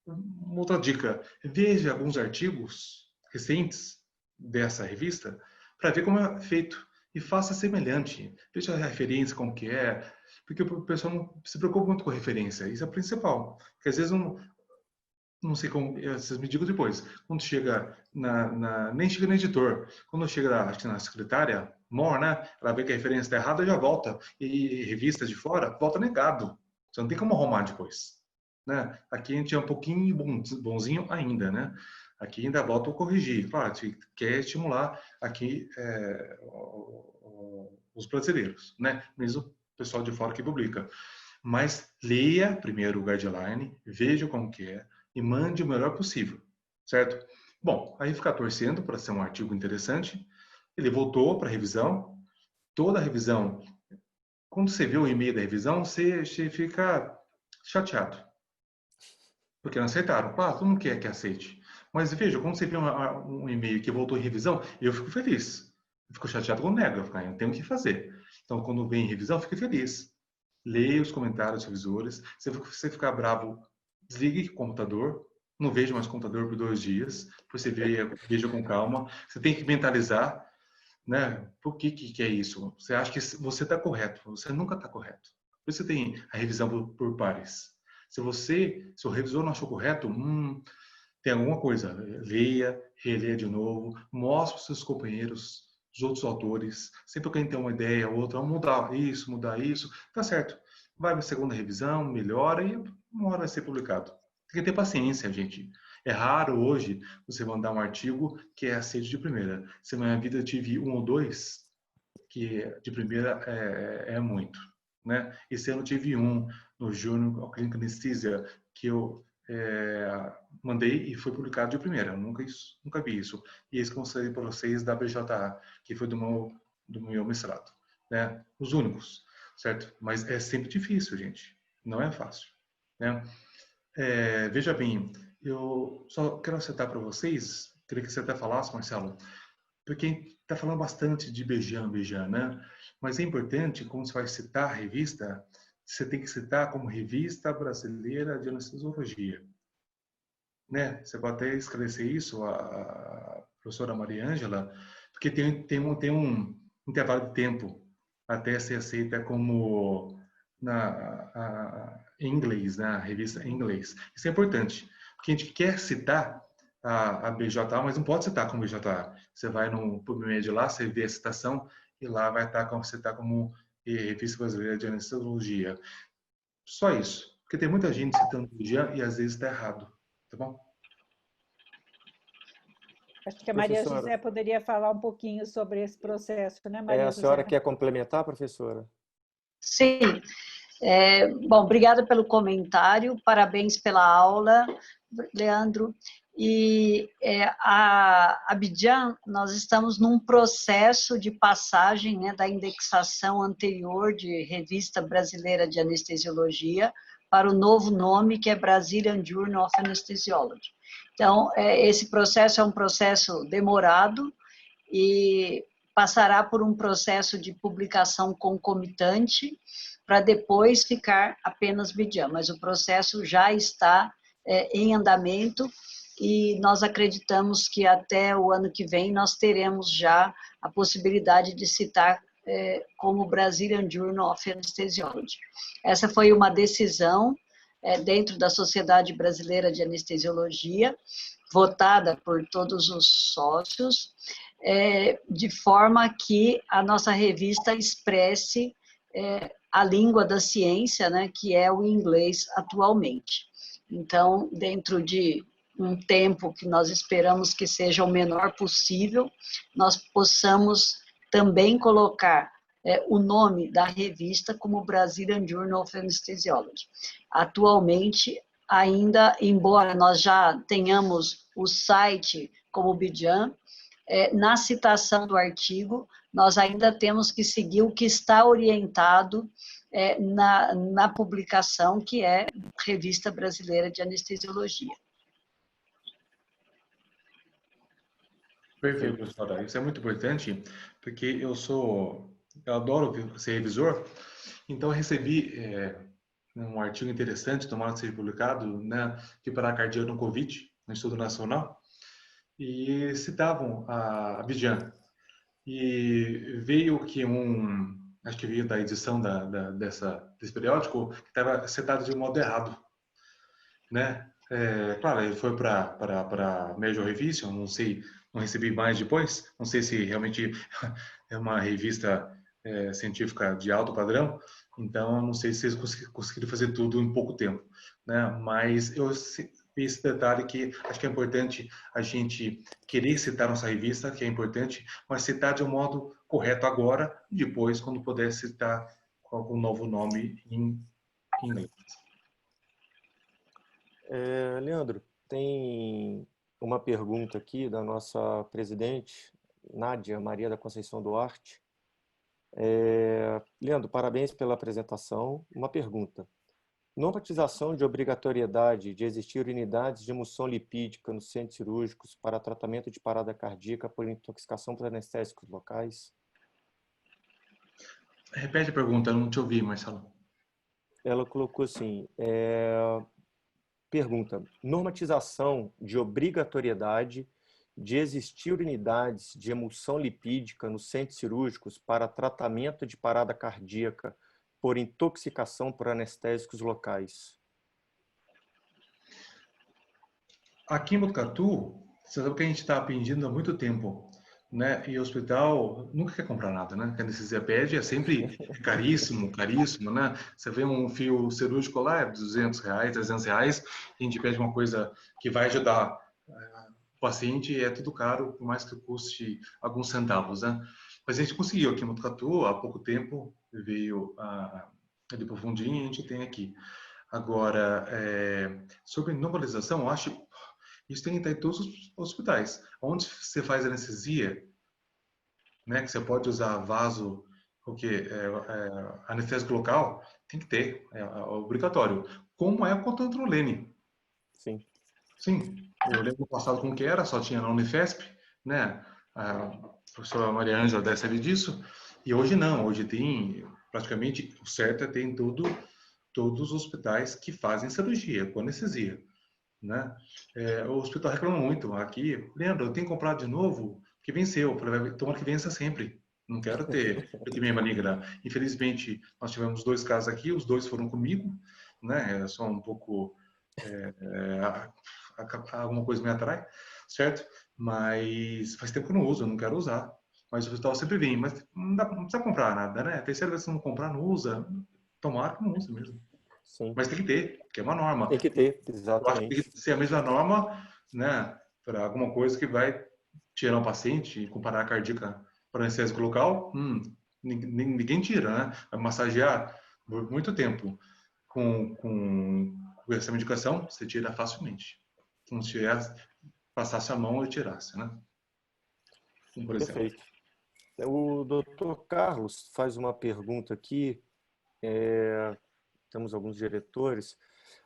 uma outra dica, veja alguns artigos recentes dessa revista para ver como é feito e faça semelhante. Veja a referência, como que é, porque o pessoal não se preocupa muito com a referência, isso é o principal. Porque às vezes não sei como, vocês me digam depois, quando chega nem chega no editor, quando chega acho que na secretária, né, ela vê que a referência está errada, já volta, e revistas de fora, volta negado. Você não tem como arrumar depois. Né? Aqui a gente é um pouquinho bonzinho ainda, né? Aqui ainda volta a corrigir. Claro, a gente quer estimular aqui os brasileiros, né? Mesmo o pessoal de fora que publica. Mas leia primeiro o guideline, veja como que é e mande o melhor possível, certo? Bom, aí fica torcendo para ser um artigo interessante. Ele voltou para a revisão. Toda a revisão, quando você vê o e-mail da revisão, você fica chateado. Porque não aceitaram. Claro, todo mundo quer que aceite. Mas veja, quando você vê um e-mail que voltou em revisão, eu fico feliz. Eu fico chateado quando nega, eu não tenho o que fazer. Então, quando vem em revisão, fique feliz. Leia os comentários dos revisores. Se você ficar bravo, desligue o computador. Não veja mais o computador por 2 dias. Depois você veja com calma. Você tem que mentalizar, né? Por que é isso? Você acha que você está correto. Você nunca está correto. Por isso você tem a revisão por pares. Se o revisor não achou correto, tem alguma coisa. Leia, releia de novo, mostre para os seus companheiros, os outros autores. Sempre que a gente tem uma ideia, outra, mudar isso, tá certo. Vai para a segunda revisão, melhora e uma hora vai ser publicado. Tem que ter paciência, gente. É raro hoje você mandar um artigo que é aceito de primeira. Se na minha vida eu tive 1 ou 2, que de primeira é muito. Né? Esse ano eu tive 1 no Journal of Clinical Anesthesia, que eu mandei e foi publicado de primeira. Eu nunca vi isso. E esse que eu mostrei para vocês da BJA, que foi do meu mestrado. Né? Os únicos, certo? Mas é sempre difícil, gente. Não é fácil. Né? Veja bem, eu só quero acertar para vocês, queria que você até falasse, Marcelo, porque está falando bastante de Bejan, né? Mas é importante, quando você vai citar a revista, você tem que citar como Revista Brasileira de Anestesiologia. Né? Você pode até esclarecer isso, a professora Maria Ângela, porque tem um intervalo de tempo até ser aceita como em inglês, na revista em inglês. Isso é importante, porque a gente quer citar a BJA, mas não pode citar como BJA. Você vai no PubMed lá, você vê a citação e lá vai estar como citar como Revista Brasileira de Anestesiologia. Só isso, porque tem muita gente citando BJA e às vezes está errado, tá bom? Acho que a Maria José poderia falar um pouquinho sobre esse processo, né, Maria José? A senhora quer complementar, professora? Sim. Bom, obrigada pelo comentário, parabéns pela aula, Leandro. E a Abidjan, nós estamos num processo de passagem, né, da indexação anterior de Revista Brasileira de Anestesiologia para o novo nome, que é Brazilian Journal of Anesthesiology. Então, esse processo é um processo demorado e passará por um processo de publicação concomitante para depois ficar apenas Abidjan, mas o processo já está em andamento e nós acreditamos que até o ano que vem nós teremos já a possibilidade de citar como Brazilian Journal of Anesthesiology. Essa foi uma decisão dentro da Sociedade Brasileira de Anestesiologia, votada por todos os sócios, de forma que a nossa revista expresse a língua da ciência, né, que é o inglês atualmente. Então, dentro de um tempo que nós esperamos que seja o menor possível, nós possamos também colocar o nome da revista como Brazilian Journal of Anesthesiology. Atualmente, ainda, embora nós já tenhamos o site como Abidjan, na citação do artigo, nós ainda temos que seguir o que está orientado na publicação, que é Revista Brasileira de Anestesiologia. Perfeito, professora. Isso é muito importante, porque eu adoro ser revisor, então eu recebi um artigo interessante, tomara que seja publicado, né, de parada cardíaca no Covid, no Estudo Nacional, e citavam a Abidjan. E veio que acho que veio da edição desse periódico, que estava citado de um modo errado, né? Claro, ele foi para Major Revision, não sei, não recebi mais depois, não sei se realmente é uma revista científica de alto padrão, então não sei se eles conseguiram fazer tudo em pouco tempo, né? Mas eu vi esse detalhe que acho que é importante a gente querer citar nossa revista, que é importante, mas citar de um modo correto agora e depois, quando puder, citar com algum novo nome em inglês. Leandro, tem uma pergunta aqui da nossa presidente, Nádia Maria da Conceição Duarte. Leandro, parabéns pela apresentação. Uma pergunta. Normatização de obrigatoriedade de existir unidades de emulsão lipídica nos centros cirúrgicos para tratamento de parada cardíaca por intoxicação por anestésicos locais? Repete a pergunta, eu não te ouvi, Marcelo. Ela colocou assim, pergunta, normatização de obrigatoriedade de existir unidades de emulsão lipídica nos centros cirúrgicos para tratamento de parada cardíaca por intoxicação por anestésicos locais. Aqui em Botucatu, você sabe que a gente está pedindo há muito tempo, né? E o hospital nunca quer comprar nada, né? Que a anestesia pede é sempre caríssimo, caríssimo, né? Você vê um fio cirúrgico lá, é R$200, R$300, a gente pede uma coisa que vai ajudar o paciente e é tudo caro, por mais que custe alguns centavos, né? Mas a gente conseguiu aqui em Botucatu, há pouco tempo, veio ali para o fundinho e a gente tem aqui. Agora, sobre normalização, eu acho isso tem que estar em todos os hospitais. Onde você faz anestesia, né, que você pode usar vaso, anestésico local, tem que ter, é obrigatório. Como é o controlene. Sim. Sim, eu lembro no passado como que era, só tinha na Unifesp, né? A professora Maria Ângela deve saber disso. E hoje não, hoje tem, praticamente, o certo é ter em todos os hospitais que fazem cirurgia com anestesia, né? O hospital reclama muito aqui, Leandro, eu tenho que comprar de novo, que venceu, tomara que vença sempre. Não quero ter epidemia maligna. Infelizmente, nós tivemos 2 casos aqui, os 2 foram comigo, né? Só um pouco alguma coisa me atrai, certo? Mas faz tempo que eu não uso, eu não quero usar. Mas o hospital sempre vem, mas não precisa comprar nada, né? Terceira vez que você não comprar, não usa. Tomara que não use mesmo. Sim. Mas tem que ter, que é uma norma. Tem que ter, exatamente. Eu acho que tem que ser a mesma norma, né? Para alguma coisa que vai tirar um paciente e comparar a cardíaca para anestésico local, ninguém tira, né? Vai massagear por muito tempo com essa medicação, você tira facilmente. Como se passasse a mão e tirasse, né? Por exemplo. Perfeito. O Dr. Carlos faz uma pergunta aqui, temos alguns diretores.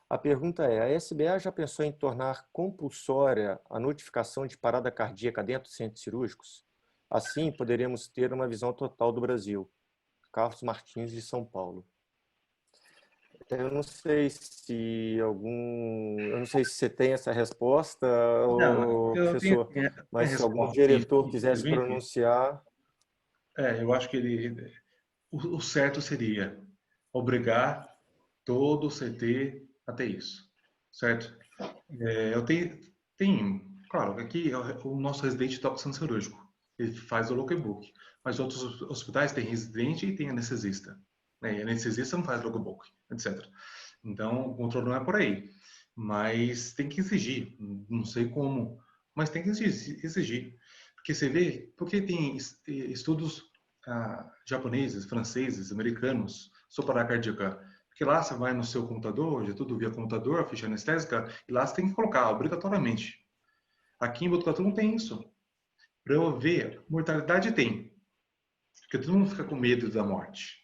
A pergunta é, a SBA já pensou em tornar compulsória a notificação de parada cardíaca dentro dos centros cirúrgicos? Assim, poderíamos ter uma visão total do Brasil. Carlos Martins, de São Paulo. Eu não sei se você tem essa resposta, professor, mas se algum diretor quisesse pronunciar... Eu acho que o certo seria obrigar todo o CT a ter isso, certo? Eu tenho, claro, aqui o nosso residente toca centro cirúrgico, ele faz o logbook, mas outros hospitais têm residente e tem anestesista. E anestesista não faz logbook, etc. Então, o controle não é por aí. Mas tem que exigir, não sei como, mas tem que exigir. Porque você vê, porque tem estudos japoneses, franceses, americanos sobre parada cardíaca. Porque lá você vai no seu computador, já tudo via computador, a ficha anestésica, e lá você tem que colocar obrigatoriamente. Aqui em Botucatu não tem isso. Para eu ver, mortalidade tem. Porque todo mundo fica com medo da morte.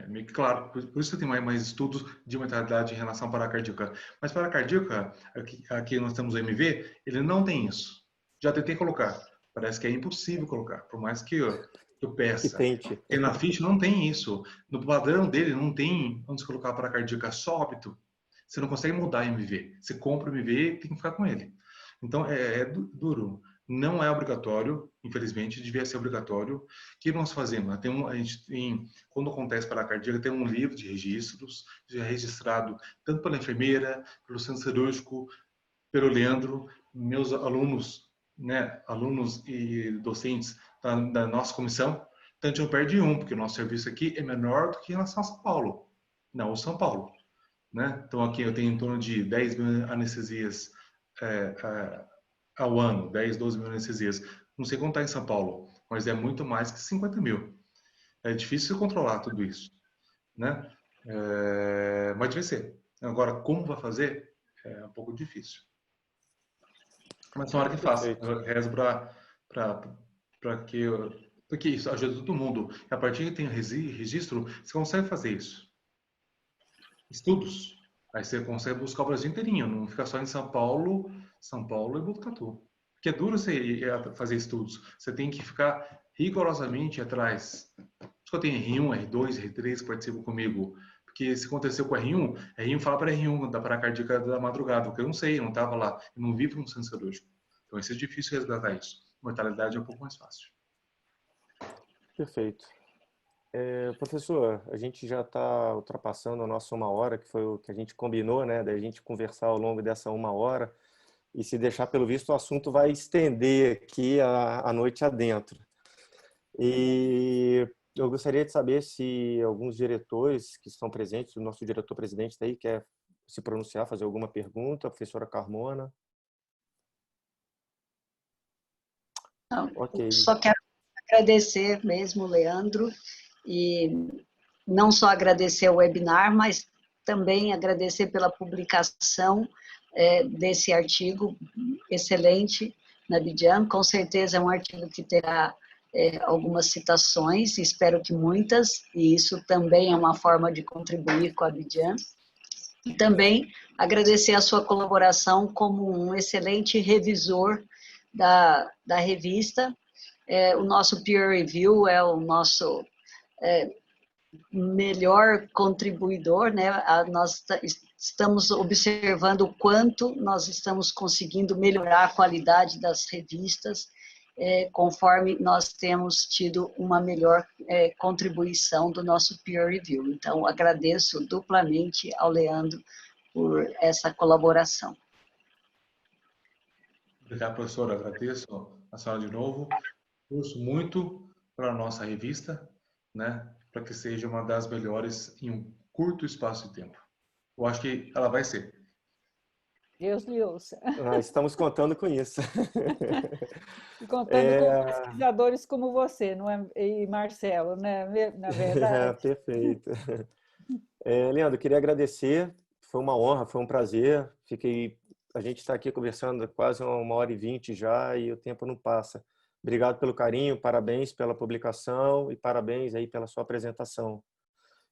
Meio que claro, por isso que tem mais estudos de mortalidade em relação à parada cardíaca. Mas parada cardíaca, aqui nós temos o MV, ele não tem isso. Já tentei colocar. Parece que é impossível colocar. Por mais que que eu peça. tente. Porque na ficha não tem isso. No padrão dele não tem, vamos colocar para cardíaca sóbito. Você não consegue mudar MV. Você compra o MV e tem que ficar com ele. Então, é duro. Não é obrigatório, infelizmente, devia ser obrigatório. O que nós fazemos? A gente tem, quando acontece para a cardíaca, tem um livro de registros, já registrado tanto pela enfermeira, pelo centro cirúrgico, pelo Leandro, meus alunos, né, alunos e docentes da nossa comissão. Então, a gente não perde um, porque o nosso serviço aqui é menor do que em relação a São Paulo. Não, São Paulo. Né? Então, aqui eu tenho em torno de 10 mil anestesias ao ano, 10, 12 mil anestesias. Não sei contar em São Paulo, mas é muito mais que 50 mil. É difícil controlar tudo isso. Né? Mas deve ser. Agora, como vai fazer? É um pouco difícil. Mas tomara que faça. Eu rezo para que... Porque isso ajuda todo mundo. E a partir que tem registro, você consegue fazer isso. Estudos. Aí você consegue buscar o Brasil inteirinho, não fica só em São Paulo e Botucatu. Porque é duro você fazer estudos. Você tem que ficar rigorosamente atrás. Por isso que eu tenho R1, R2, R3 que participam comigo. Porque se aconteceu com R1 fala para R1 da paracardíaca da madrugada, porque eu não sei, eu não estava lá, eu não vivo no centro cirúrgico. Então vai ser difícil resgatar isso. A mortalidade é um pouco mais fácil. Perfeito. Professor, a gente já está ultrapassando a nossa 1 hora, que foi o que a gente combinou, né, da gente conversar ao longo dessa 1 hora, e se deixar, pelo visto, o assunto vai estender aqui a noite adentro. E eu gostaria de saber se alguns diretores que estão presentes, o nosso diretor-presidente está aí, quer se pronunciar, fazer alguma pergunta, a professora Carmona. Não, Ok. só quero agradecer mesmo, Leandro, e não só agradecer o webinar, mas também agradecer pela publicação desse artigo excelente na Abidjan. Com certeza é um artigo que terá algumas citações, espero que muitas, e isso também é uma forma de contribuir com a Abidjan. E também agradecer a sua colaboração como um excelente revisor da revista. O nosso peer review é o nosso melhor contribuidor, né? Nós estamos observando o quanto nós estamos conseguindo melhorar a qualidade das revistas, conforme nós temos tido uma melhor contribuição do nosso peer review. Então, agradeço duplamente ao Leandro por essa colaboração. Obrigado, professora. Agradeço a senhora de novo. Torço muito para a nossa revista, né, para que seja uma das melhores em um curto espaço de tempo. Eu acho que ela vai ser. Deus lhe ouça. Estamos contando com isso. E contando com pesquisadores como você, não é? E Marcelo, né? Na verdade. Perfeito. Leandro, queria agradecer. Foi uma honra, foi um prazer. A gente está aqui conversando quase 1h20 já e o tempo não passa. Obrigado pelo carinho, parabéns pela publicação e parabéns aí pela sua apresentação.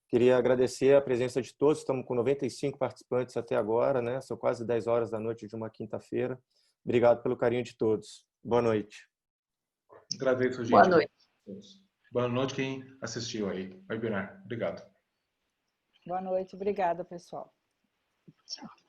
Queria agradecer a presença de todos, estamos com 95 participantes até agora, né? São quase 10 horas da noite de uma quinta-feira. Obrigado pelo carinho de todos. Boa noite. Agradeço, gente. Boa noite. Boa noite quem assistiu aí. Webinar. Obrigado. Boa noite, obrigada, pessoal. Tchau.